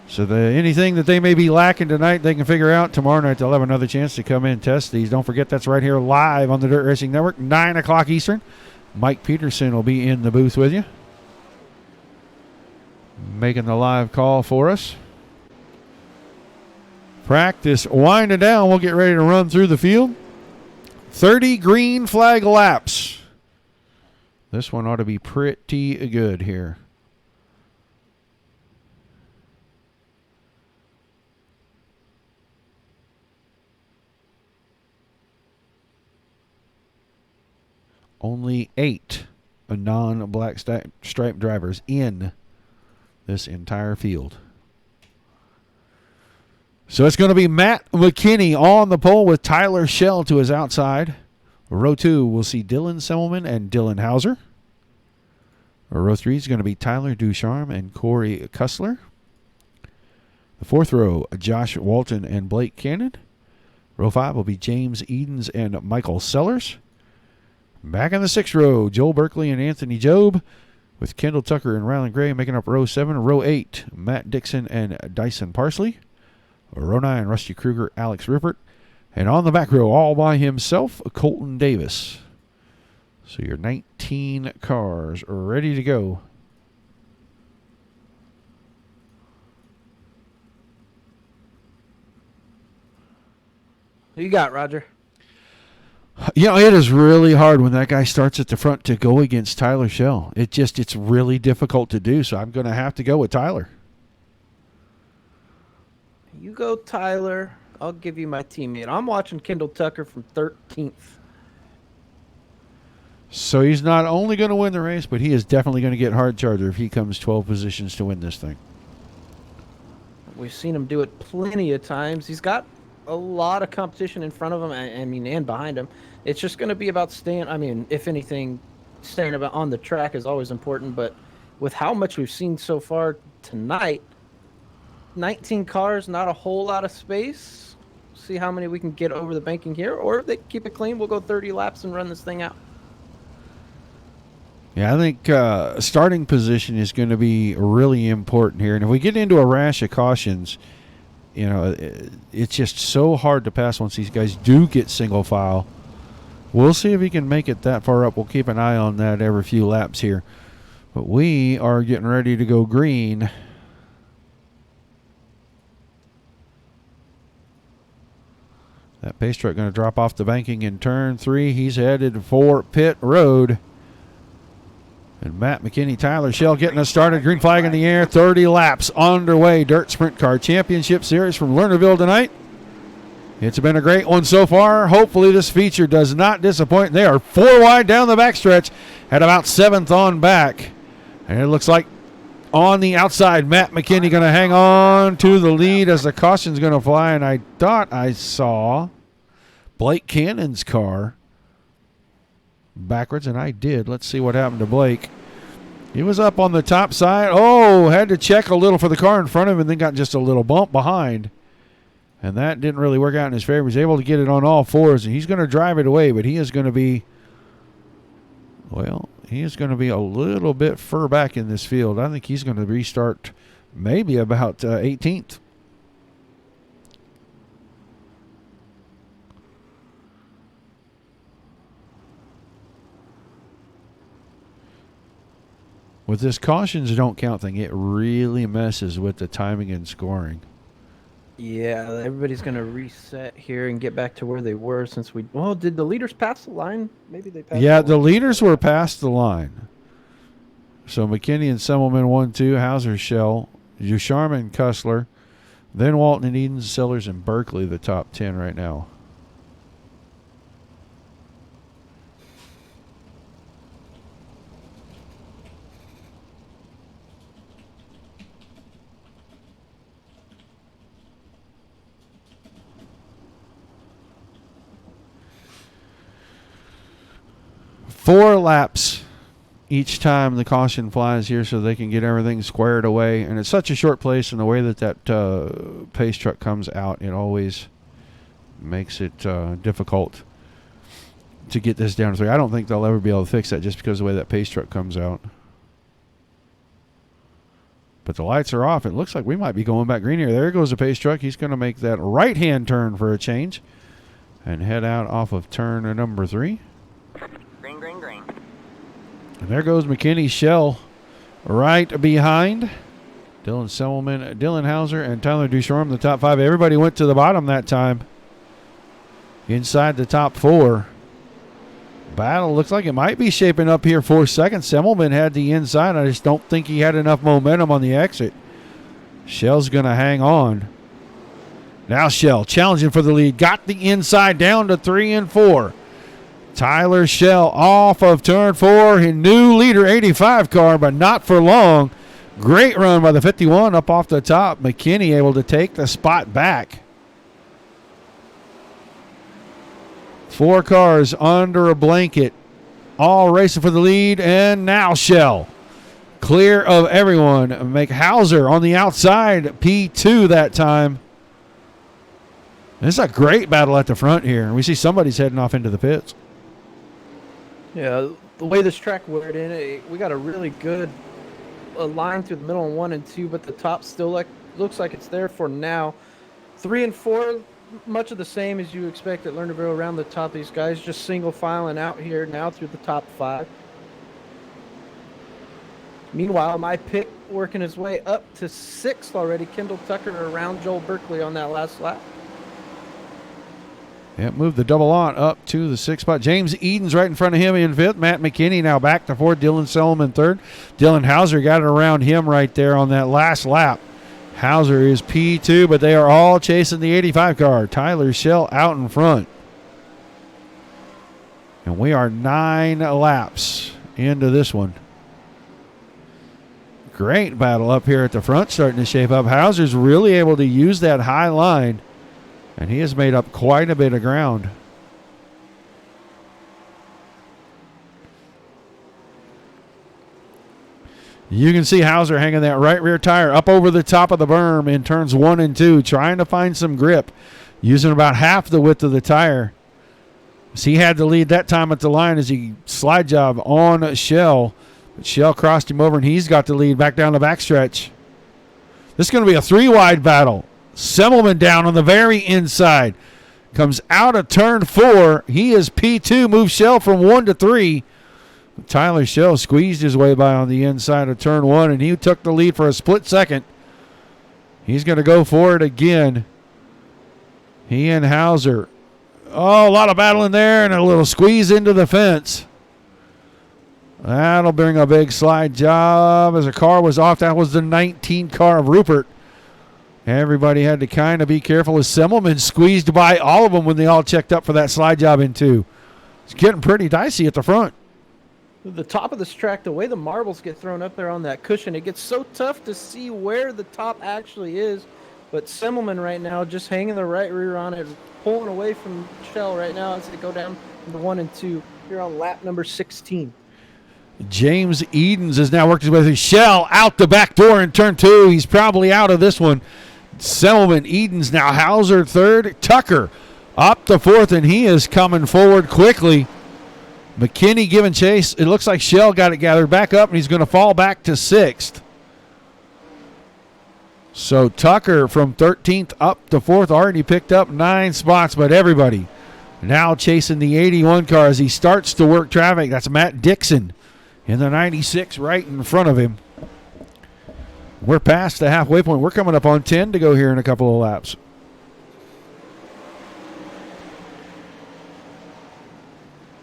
So anything that they may be lacking tonight, they can figure out. Tomorrow night, they'll have another chance to come in and test these. Don't forget, that's right here live on the Dirt Racing Network, 9 o'clock Eastern. Mike Peterson will be in the booth with you, making the live call for us. Practice winding down. We'll get ready to run through the field. 30 green flag laps. This one ought to be pretty good here. Only 8 non-black stripe drivers in this entire field. So it's going to be Matt McKinney on the pole with Tyler Schell to his outside. Row 2, we'll see Dylan Semmelman and Dylan Hauser. Row 3 is going to be Tyler Ducharme and Corey Kussler. The 4th row, Josh Walton and Blake Cannon. Row 5 will be James Edens and Michael Sellers. Back in the 6th row, Joel Berkeley and Anthony Job, with Kendall Tucker and Rylan Gray making up row 7. Row 8, Matt Dixon and Dyson Parsley. Row 9, Rusty Kruger, Alex Rippert. And on the back row, all by himself, Colton Davis. So your 19 cars are ready to go. Who you got, Roger? You know, it is really hard when that guy starts at the front to go against Tyler Schell. It's really difficult to do, so I'm going to have to go with Tyler. You go, Tyler. I'll give you my teammate. I'm watching Kendall Tucker from 13th. So he's not only going to win the race, but he is definitely going to get hard charger if he comes 12 positions to win this thing. We've seen him do it plenty of times. He's got a lot of competition in front of him, and behind him. It's just going to be about staying, if anything, staying about on the track is always important, but with how much we've seen so far tonight, 19 cars, not a whole lot of space. see how many we can get over the banking here, or if they keep it clean, we'll go 30 laps and run this thing out. Yeah, I think starting position is going to be really important here. And if we get into a rash of cautions, you know, it's just so hard to pass once these guys do get single file. We'll see if he can make it that far up. We'll keep an eye on that every few laps here. But we are getting ready to go green. That pace truck going to drop off the banking in turn 3. He's headed for pit road. And Matt McKinney, Tyler Shell getting us started. Green flag in the air. 30 laps underway. Dirt Sprint Car Championship Series from Lernerville tonight. It's been a great one so far. Hopefully this feature does not disappoint. They are 4 wide down the backstretch at about 7th on back. And it looks like on the outside, Matt McKinney going to hang on to the lead as the caution's going to fly. And I thought I saw Blake Cannon's car backwards, and I did. Let's see what happened to Blake. He was up on the top side. Oh, had to check a little for the car in front of him and then got just a little bump behind. And that didn't really work out in his favor. He was able to get it on all fours, and he's going to drive it away, but he is going to be, well, he is going to be a little bit fur back in this field. I think he's going to restart maybe about 18th. With this cautions don't count thing, it really messes with the timing and scoring. Yeah, everybody's going to reset here and get back to where they were since we... Well, did the leaders pass the line? Maybe they passed Yeah, the the line. leaders were past the line. So McKinney and Semmelman 1-2, Hauser, Shell, Ducharme and Kussler, then Walton and Eden, Sellers and Berkeley, the top 10 right now. Four laps each time the caution flies here so they can get everything squared away. And it's such a short place, and the way that pace truck comes out, it always makes it difficult to get this down to 3. I don't think they'll ever be able to fix that just because of the way that pace truck comes out. But the lights are off. It looks like we might be going back green here. There goes the pace truck. He's going to make that right-hand turn for a change and head out off of turn number 3. Green, green, green. And there goes McKinney, Shell right behind. Dylan Semmelman, Dylan Hauser, and Tyler Ducharme, the top 5. Everybody went to the bottom that time. Inside the top 4. Battle looks like it might be shaping up here for seconds. Semmelman had the inside. I just don't think he had enough momentum on the exit. Shell's going to hang on. Now Shell challenging for the lead. Got the inside down to 3 and 4. Tyler Shell off of turn 4. His new leader 85 car, but not for long. Great run by the 51 up off the top. McKinney able to take the spot back. 4 cars under a blanket, all racing for the lead, and now Shell clear of everyone. Make Hauser on the outside, P2 that time. This is a great battle at the front here. We see somebody's heading off into the pits. Yeah, the way this track worked in, we got a really good line through the middle in 1 and 2, but the top still looks like it's there for now. 3 and 4, much of the same as you expect at Lernerville around the top. These guys just single filing out here now through the top 5. Meanwhile, my pick working his way up to 6th already. Kendall Tucker around Joel Berkeley on that last lap. Yeah, moved the double on up to the 6th spot. James Eden's right in front of him in 5th. Matt McKinney now back to 4th. Dylan Selman 3rd. Dylan Hauser got it around him right there on that last lap. Hauser is P2, but they are all chasing the 85 car. Tyler Shell out in front. And we are 9 laps into this one. Great battle up here at the front starting to shape up. Hauser's really able to use that high line, and he has made up quite a bit of ground. You can see Hauser hanging that right rear tire up over the top of the berm in turns 1 and 2, trying to find some grip. using about half the width of the tire. So he had the lead that time at the line as he slide job on Shell. But Shell crossed him over, and he's got the lead back down the backstretch. This is going to be a 3-wide battle. Semmelman down on the very inside. Comes out of turn 4. He is P2, moves Shell from 1 to 3. Tyler Shell squeezed his way by on the inside of turn 1, and he took the lead for a split second. He's going to go for it again. He and Hauser. Oh, a lot of battle in there and a little squeeze into the fence. That'll bring a big slide job as a car was off. That was the 19 car of Rupert. Everybody had to kind of be careful as Semmelman squeezed by all of them when they all checked up for that slide job in 2. It's getting pretty dicey at the front. The top of this track, the way the marbles get thrown up there on that cushion, it gets so tough to see where the top actually is. But Semmelman right now just hanging the right rear on it, pulling away from Shell right now as they go down the 1 and 2 here on lap number 16. James Edens is now working with his Shell out the back door in turn 2. He's probably out of this one. Semmelman, Edens now, Hauser third, Tucker up the 4th, and he is coming forward quickly. McKinney giving chase. It looks like Shell got it gathered back up, and he's going to fall back to 6th. So Tucker from 13th up to 4th already picked up 9 spots, but everybody now chasing the 81 car as he starts to work traffic. That's Matt Dixon in the 96 right in front of him. We're past the halfway point. We're coming up on 10 to go here in a couple of laps.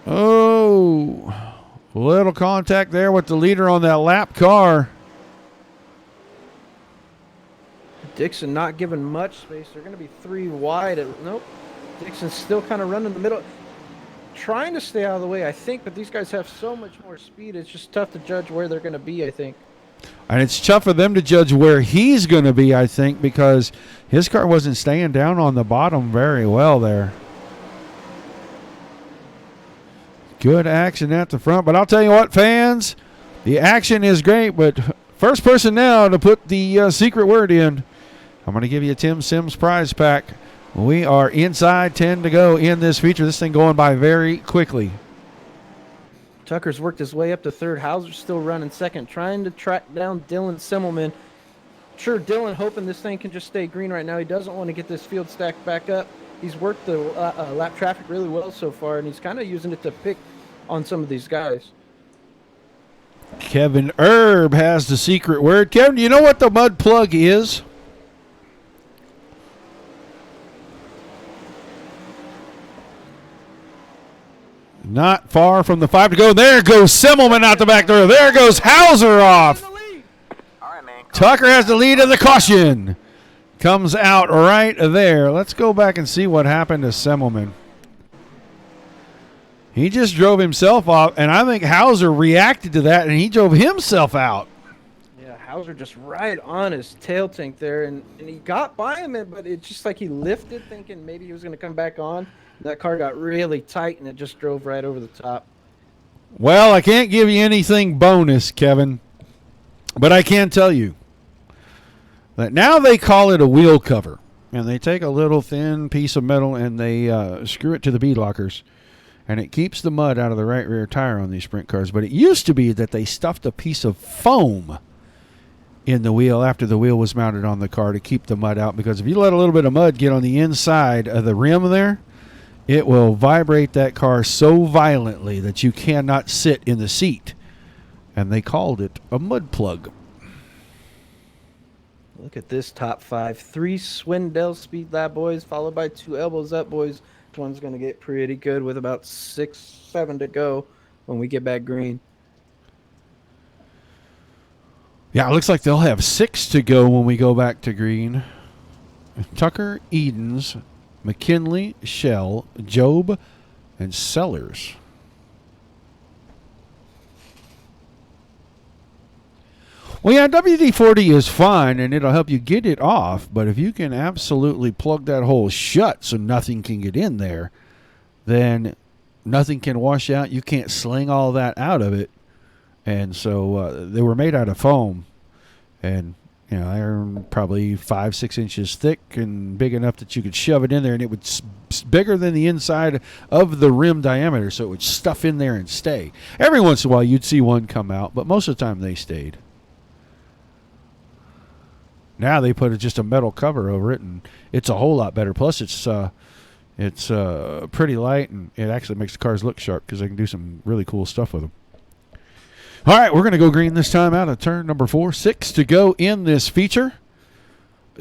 Oh, little contact there with the leader on that lap car. Dixon not given much space. They're going to be 3 wide. Nope. Dixon's still kind of running the middle. Trying to stay out of the way, I think, but these guys have so much more speed. It's just tough to judge where they're going to be, I think. And it's tough for them to judge where he's going to be, I think, because his car wasn't staying down on the bottom very well there. Good action at the front. But I'll tell you what, fans, the action is great, but first person now to put the secret word in. I'm going to give you a Tim Sims prize pack. We are inside 10 to go in this feature. This thing going by very quickly. Tucker's worked his way up to 3rd. Hauser's still running 2nd, trying to track down Dylan Semmelman. Sure, Dylan hoping this thing can just stay green right now. He doesn't want to get this field stacked back up. He's worked the lap traffic really well so far, and he's kind of using it to pick on some of these guys. Kevin Erb has the secret word. Kevin, do you know what the MudPlug is? Not far from the 5 to go. There goes Semmelman out the back door. There goes Hauser off. All right, man. Tucker has the lead of the caution. Comes out right there. Let's go back and see what happened to Semmelman. He just drove himself off, and I think Hauser reacted to that, and he drove himself out. Yeah, Hauser just right on his tail tank there, and he got by him, but it's just like he lifted thinking maybe he was going to come back on. That car got really tight, and it just drove right over the top. Well, I can't give you anything bonus, Kevin, but I can tell you that now they call it a wheel cover, and they take a little thin piece of metal and they screw it to the bead lockers, and it keeps the mud out of the right rear tire on these sprint cars. But it used to be that they stuffed a piece of foam in the wheel after the wheel was mounted on the car to keep the mud out, because if you let a little bit of mud get on the inside of the rim there, it will vibrate that car so violently that you cannot sit in the seat. And they called it a MudPlug. Look at this top 5. 3 Swindell Speed Lab boys, followed by 2 Elbows Up boys. This one's going to get pretty good with about 6, 7 to go when we get back green. Yeah, it looks like they'll have 6 to go when we go back to green. Tucker, Edens, McKinley, Shell, Job, and Sellers. Well, yeah, WD-40 is fine, and it'll help you get it off, but if you can absolutely plug that hole shut so nothing can get in there, then nothing can wash out. You can't sling all that out of it. And so they were made out of foam, and You know, they're probably 5-6 inches thick and big enough that you could shove it in there, and it would bigger than the inside of the rim diameter, so it would stuff in there and stay. Every once in a while, you'd see one come out, but most of the time they stayed. Now they put just a metal cover over it, and it's a whole lot better. Plus, it's pretty light, and it actually makes the cars look sharp because they can do some really cool stuff with them. All right, we're going to go green this time out of turn number 4. 6 to go in this feature.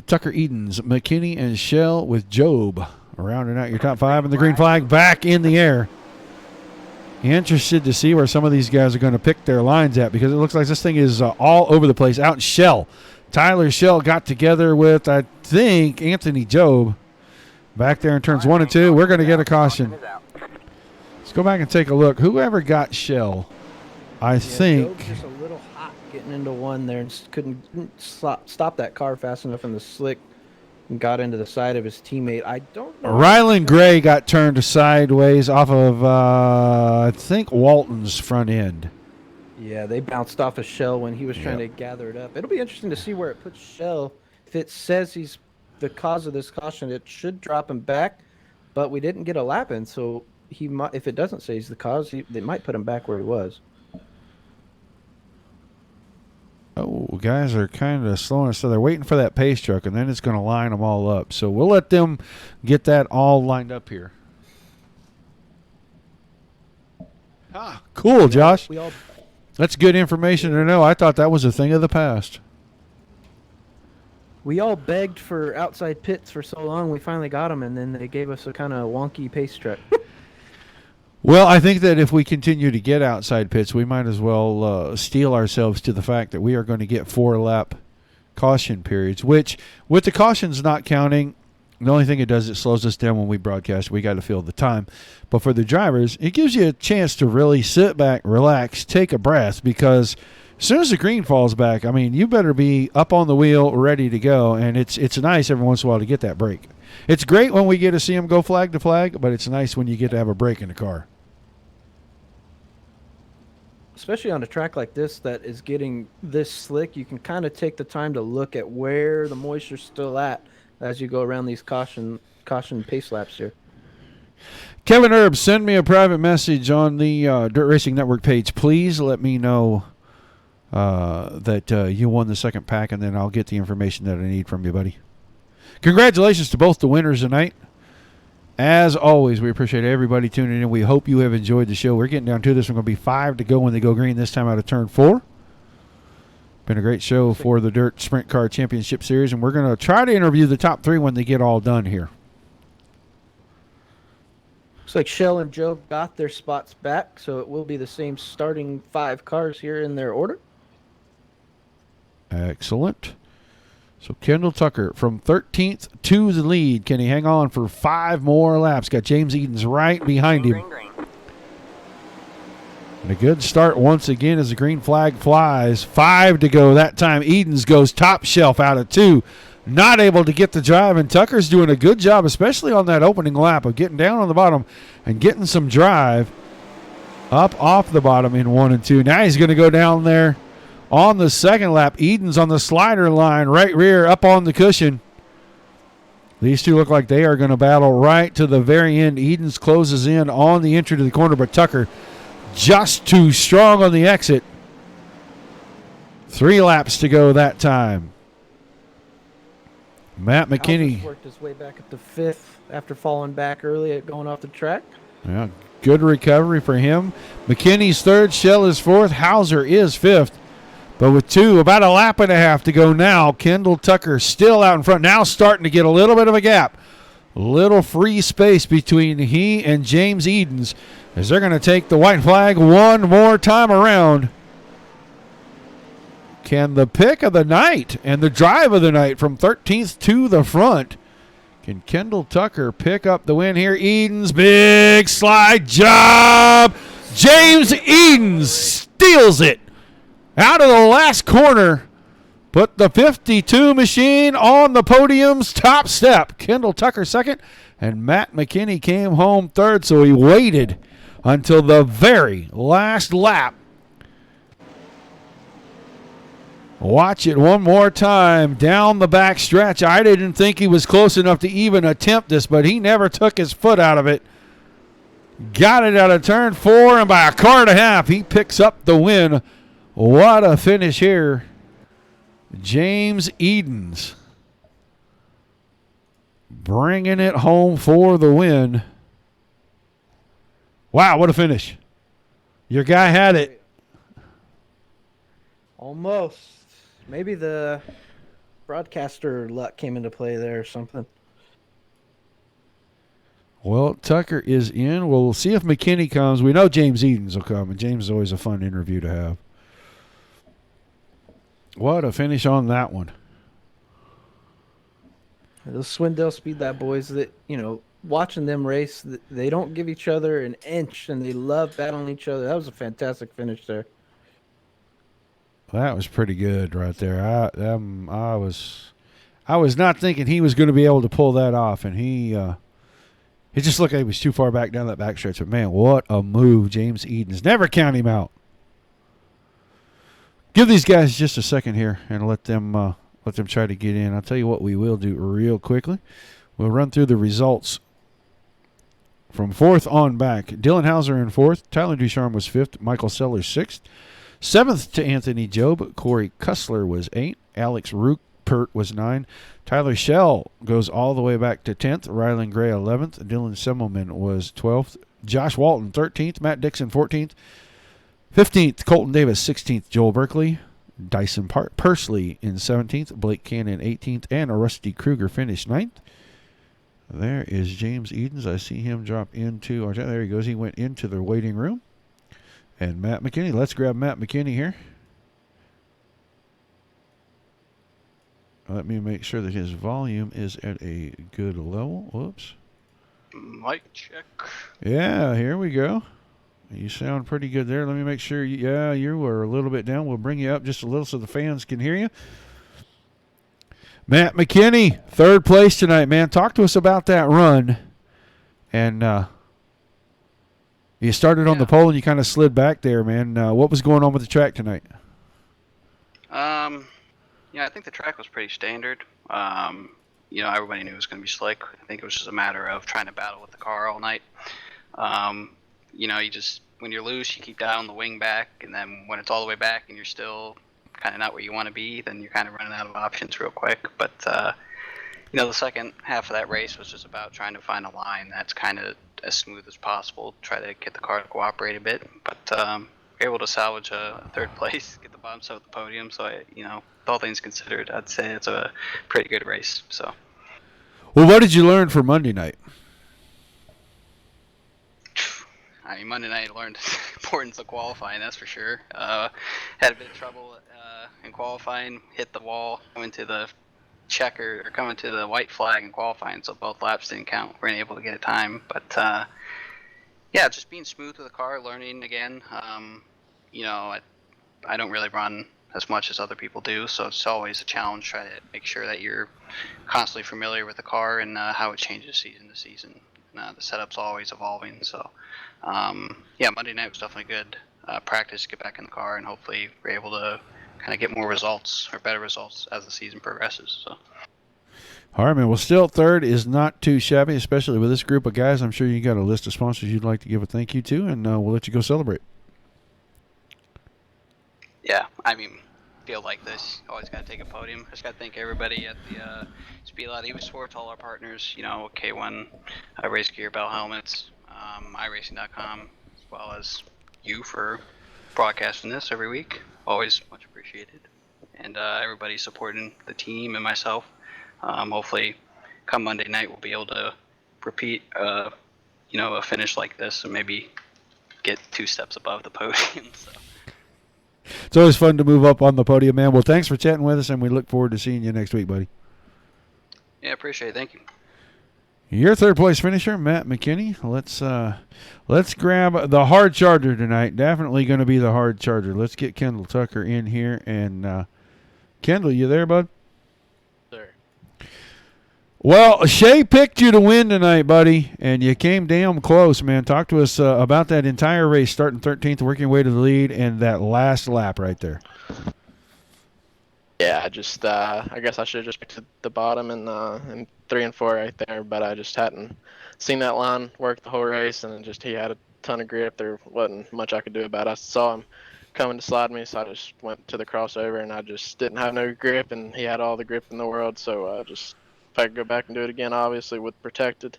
Tucker Edens, McKinney, and Shell with Job rounding out your top 5, and the green flag back in the air. Interested to see where some of these guys are going to pick their lines at, because it looks like this thing is all over the place. Out in Shell. Tyler Shell got together with, I think, Anthony Job back there in turns 1 and 2. We're going to get a caution. Let's go back and take a look. Whoever got Shell, I think. Job's just a little hot getting into one there and couldn't stop that car fast enough in the slick and got into the side of his teammate. I don't know. Rylan Gray got turned sideways off of, I think, Walton's front end. Yeah, they bounced off of Shell when he was trying to gather it up. It'll be interesting to see where it puts Shell. If it says he's the cause of this caution, it should drop him back, but we didn't get a lap in, so he might. If it doesn't say he's the cause, they might put him back where he was. Oh, guys are kind of slowing us. So they're waiting for that pace truck, and then it's going to line them all up. So we'll let them get that all lined up here. Ah, cool, Josh. That's good information to know. I thought that was a thing of the past. We all begged for outside pits for so long. We finally got them, and then they gave us a kind of wonky pace truck. Well, I think that if we continue to get outside pits, we might as well steel ourselves to the fact that we are going to get 4-lap caution periods, which, with the cautions not counting, the only thing it does, it slows us down when we broadcast. We got to fill the time. But for the drivers, it gives you a chance to really sit back, relax, take a breath, because as soon as the green falls back, I mean, you better be up on the wheel, ready to go, and it's nice every once in a while to get that break. It's great when we get to see them go flag to flag, but it's nice when you get to have a break in the car. Especially on a track like this that is getting this slick, you can kind of take the time to look at where the moisture's still at as you go around these caution pace laps here. Kevin Erb, send me a private message on the Dirt Racing Network page. Please let me know that you won the second pack, and then I'll get the information that I need from you, buddy. Congratulations to both the winners tonight. As always, we appreciate everybody tuning in. We hope you have enjoyed the show. We're getting down to this. We're going to be 5 to go when they go green, this time out of turn 4. Been a great show for the Dirt Sprint Car Championship Series, and we're going to try to interview the top 3 when they get all done here. Looks like Shell and Joe got their spots back, so it will be the same starting 5 cars here in their order. Excellent. So Kendall Tucker from 13th to the lead. Can he hang on for 5 more laps? Got James Edens right behind him. Green. And a good start once again as the green flag flies. 5 to go that time. Edens goes top shelf out of 2. Not able to get the drive, and Tucker's doing a good job, especially on that opening lap, of getting down on the bottom and getting some drive up off the bottom in 1 and 2. Now he's going to go down there on the second lap. Edens on the slider line, right rear, up on the cushion. These two look like they are going to battle right to the very end. Edens closes in on the entry to the corner, but Tucker just too strong on the exit. 3 laps to go that time. Matt McKinney Worked his way back up to 5th after falling back early at going off the track. Yeah, good recovery for him. McKinney's 3rd, Shell is 4th, Hauser is 5th. But with about a lap and a half to go now, Kendall Tucker still out in front. Now starting to get a little bit of a gap. A little free space between he and James Edens as they're going to take the white flag one more time around. Can the pick of the night and the drive of the night from 13th to the front, can Kendall Tucker pick up the win here? Edens, big slide job. James Edens steals it out of the last corner. Put the 52 machine on the podium's top step. Kendall Tucker 2nd, and Matt McKinney came home 3rd, so he waited until the very last lap Watch it one more time down the back stretch. I didn't think he was close enough to even attempt this, but he never took his foot out of it. Got it out of turn 4, and by a car and a half, he picks up the win. What a finish here. James Edens bringing it home for the win. Wow, what a finish. Your guy had it. Almost. Maybe the broadcaster luck came into play there or something. Well, Tucker is in. We'll see if McKinney comes. We know James Edens will come, and James is always a fun interview to have. What a finish on that one. Those Swindell Speed Lab boys, that watching them race, they don't give each other an inch, and they love battling each other. That was a fantastic finish there. That was pretty good right there. I was not thinking he was going to be able to pull that off, and he just looked like he was too far back down that backstretch. But man, what a move, James Edens. Never count him out. Give these guys just a second here and let them try to get in. I'll tell you what we will do real quickly. We'll run through the results from 4th on back. Dylan Hauser in 4th. Tyler Ducharme was 5th. Michael Sellers 6th. 7th to Anthony Job. Corey Kussler was 8th. Alex Rupert was 9th. Tyler Schell goes all the way back to 10th. Rylan Gray 11th. Dylan Semmelman was 12th. Josh Walton 13th. Matt Dixon 14th. 15th, Colton Davis 16th. Joel Berkeley. Dyson Pursley in 17th. Blake Cannon 18th. And Rusty Kruger finished 9th. There is James Edens. I see him drop into. There he goes. He went into the waiting room. And Matt McKinney. Let's grab Matt McKinney here. Let me make sure that his volume is at a good level. Whoops. Mic check. Yeah, here we go. You sound pretty good there. Let me make sure. Yeah, you were a little bit down. We'll bring you up just a little so the fans can hear you. Matt McKinney, 3rd place tonight, man. Talk to us about that run. And you started on the pole and you kind of slid back there, man. What was going on with the track tonight? I think the track was pretty standard. Everybody knew it was going to be slick. I think it was just a matter of trying to battle with the car all night. You just, when you're loose, you keep down the wing back, and then when it's all the way back and you're still kind of not where you want to be, then you're kind of running out of options real quick. But, the second half of that race was just about trying to find a line that's kind of as smooth as possible, try to get the car to cooperate a bit. But able to salvage a 3rd place, get the bottom set of the podium. So, with all things considered, I'd say it's a pretty good race. So. Well, what did you learn for Monday night? Monday night I learned the importance of qualifying, that's for sure. Had a bit of trouble in qualifying, hit the wall, coming to the coming to the white flag in qualifying, so both laps didn't count. We weren't able to get a time, but just being smooth with the car, learning again. I don't really run as much as other people do, so it's always a challenge. Try to make sure that you're constantly familiar with the car and how it changes season to season. The setup's always evolving, so Monday night was definitely good practice to get back in the car, and hopefully we're able to kind of get more results or better results as the season progresses. So. All right, man. Well, still 3rd is not too shabby, especially with this group of guys. I'm sure you got a list of sponsors you'd like to give a thank you to, and we'll let you go celebrate. Yeah, feel like this, always got to take a podium. Just got to thank everybody at the Speedlot EV Sports, all our partners, K1, Race Gear, Bell Helmets, iRacing.com, as well as you for broadcasting this every week. Always much appreciated. And everybody supporting the team and myself. Hopefully, come Monday night, we'll be able to repeat, a finish like this and maybe get 2 steps above the podium. So. It's always fun to move up on the podium, man. Well, thanks for chatting with us, and we look forward to seeing you next week, buddy. Yeah, appreciate it. Thank you. Your 3rd place finisher, Matt McKinney. Let's grab the hard charger tonight. Definitely going to be the hard charger. Let's get Kendall Tucker in here. And Kendall, you there, bud? Sir. Well, Shea picked you to win tonight, buddy, and you came damn close, man. Talk to us about that entire race, starting 13th, working your way to the lead, and that last lap right there. Yeah, I guess I should have just picked the bottom and 3 and 4 right there, but I just hadn't seen that line work the whole race, and he had a ton of grip. There wasn't much I could do about it. I saw him coming to slide me, so I just went to the crossover, and I just didn't have no grip, and he had all the grip in the world, so if I could go back and do it again, obviously would protected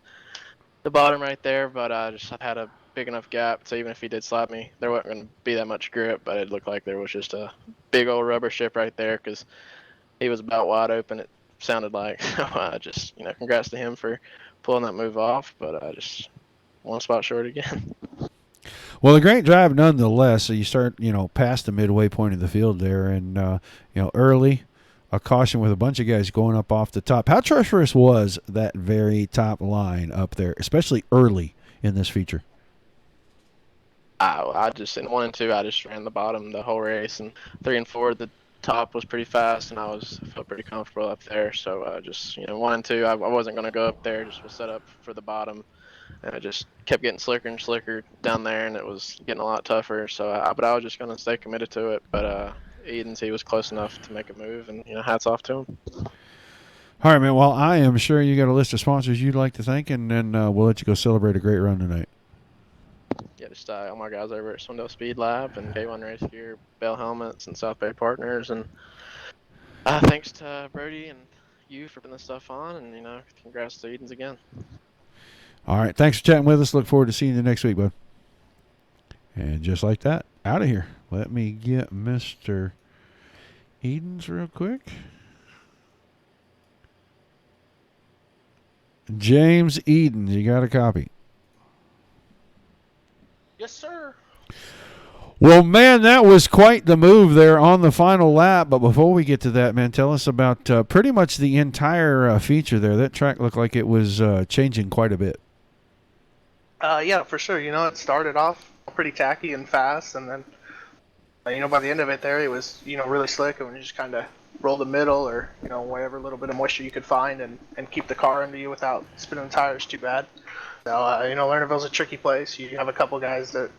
the bottom right there, but I had a big enough gap, so even if he did slap me, there wasn't going to be that much grip, but it looked like there was just a big old rubber ship right there because he was about wide open, it sounded like. So congrats to him for pulling that move off, but just one spot short again. Well, a great drive nonetheless. So you start, past the midway point of the field there, and early, a caution with a bunch of guys going up off the top. How treacherous was that very top line up there, especially early in this feature? I just in 1 and 2, I just ran the bottom the whole race, and 3 and 4, the top was pretty fast, and I felt pretty comfortable up there. So 1 and 2, I wasn't going to go up there. Just was set up for the bottom, and it just kept getting slicker and slicker down there, and it was getting a lot tougher. So, but I was just going to stay committed to it. But Edens, he was close enough to make a move, and hats off to him. All right, man. Well, I am sure you got a list of sponsors you'd like to thank, and then we'll let you go celebrate a great run tonight. Yeah, just all my guys over at Swindell Speed Lab and K1 Race Gear, Bell Helmets, and South Bay Partners, and thanks to Brody and you for putting this stuff on, and congrats to Edens again. All right, thanks for chatting with us. Look forward to seeing you next week, bud. And just like that, out of here. Let me get Mr. Edens real quick. James Edens, you got a copy? Yes, sir. Well, man, that was quite the move there on the final lap. But before we get to that, man, tell us about pretty much the entire feature there. That track looked like it was changing quite a bit. Yeah, for sure. It started off pretty tacky and fast, and then, by the end of it there, it was, really slick, and we just kind of roll the middle or, whatever little bit of moisture you could find and keep the car under you without spinning the tires too bad. So, Lernerville's a tricky place. You have a couple guys that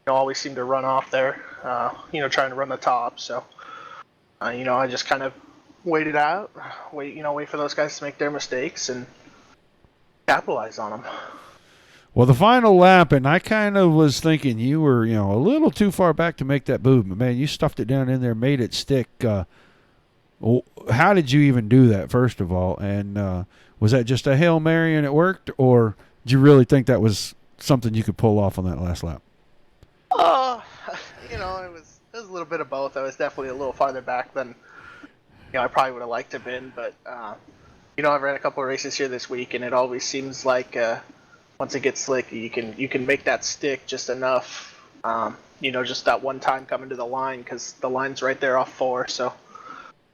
always seem to run off there, trying to run the top. So, I just kind of waited out, wait for those guys to make their mistakes and capitalize on them. Well, the final lap, and I kind of was thinking you were, a little too far back to make that move. But, man, you stuffed it down in there, made it stick. How did you even do that, first of all? And was that just a Hail Mary and it worked, or did you really think that was something you could pull off on that last lap? It was a little bit of both. I was definitely a little farther back than I probably would have liked to have been. But I've ran a couple of races here this week, and it always seems like once it gets slick, you can make that stick just enough. Just that one time coming to the line, because the line's right there off 4. So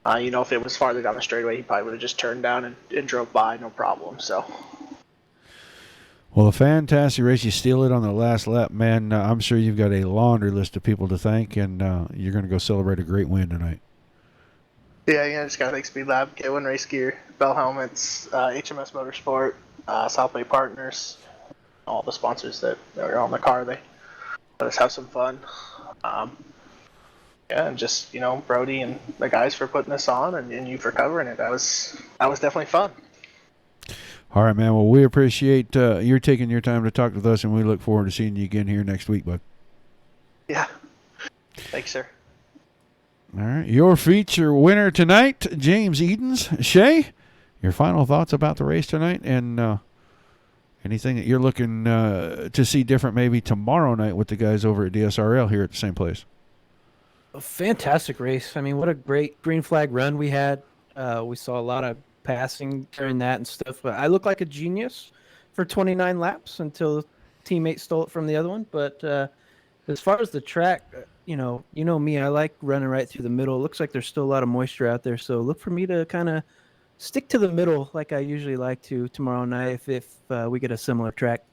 if it was farther down the straightaway, he probably would have just turned down and drove by, no problem. So. Well, a fantastic race. You steal it on the last lap, man. I'm sure you've got a laundry list of people to thank, and you're going to go celebrate a great win tonight. Yeah, just got to thank Speed Lab, K1 Race Gear, Bell Helmets, HMS Motorsport, South Bay Partners, all the sponsors that are on the car. They let us have some fun. And just, Brody and the guys for putting this on, and you for covering it. That was definitely fun. All right, man. Well, we appreciate you taking your time to talk with us, and we look forward to seeing you again here next week, bud. Yeah. Thanks, sir. All right. Your feature winner tonight, James Edens. Shay, your final thoughts about the race tonight, and anything that you're looking to see different maybe tomorrow night with the guys over at DSRL here at the same place? A fantastic race. I mean, what a great green flag run we had. We saw a lot of passing during that and stuff, but I look like a genius for 29 laps until teammate stole it from the other one. But as far as the track, you know me, I like running right through the middle. It looks like there's still a lot of moisture out there, so look for me to kind of stick to the middle like I usually like to tomorrow night if we get a similar track.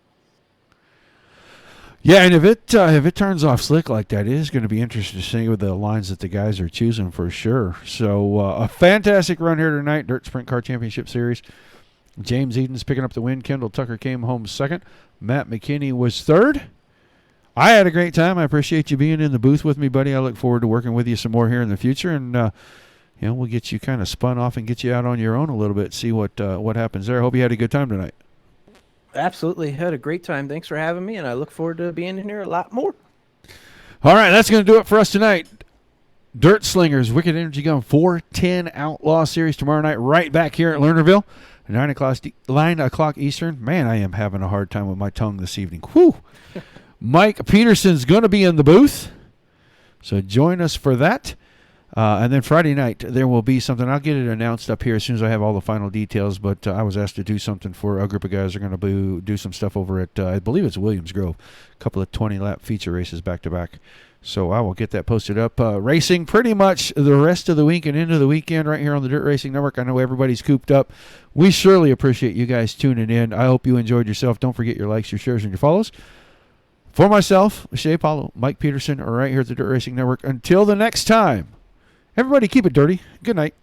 Yeah, and if it turns off slick like that, it is going to be interesting to see with the lines that the guys are choosing for sure. So a fantastic run here tonight, Dirt Sprint Car Championship Series. James Edens picking up the win. Kendall Tucker came home second. Matt McKinney was third. I had a great time. I appreciate you being in the booth with me, buddy. I look forward to working with you some more here in the future. And, we'll get you kind of spun off and get you out on your own a little bit, see what happens there. I hope you had a good time tonight. Absolutely. Had a great time. Thanks for having me, and I look forward to being in here a lot more. All right, that's going to do it for us tonight. Dirt Slingers, Wicked Energy Gun 410 Outlaw Series tomorrow night, right back here at Lernerville, 9 o'clock Eastern. Man, I am having a hard time with my tongue this evening. Whew. Mike Peterson's going to be in the booth, so join us for that. And then Friday night, there will be something. I'll get it announced up here as soon as I have all the final details, but I was asked to do something for a group of guys. They're going to do some stuff over at, I believe it's Williams Grove, a couple of 20-lap feature races back-to-back. So I will get that posted up. Racing pretty much the rest of the week and into the weekend right here on the Dirt Racing Network. I know everybody's cooped up. We surely appreciate you guys tuning in. I hope you enjoyed yourself. Don't forget your likes, your shares, and your follows. For myself, Shea Paulo, Mike Peterson, are right here at the Dirt Racing Network. Until the next time, everybody keep it dirty. Good night.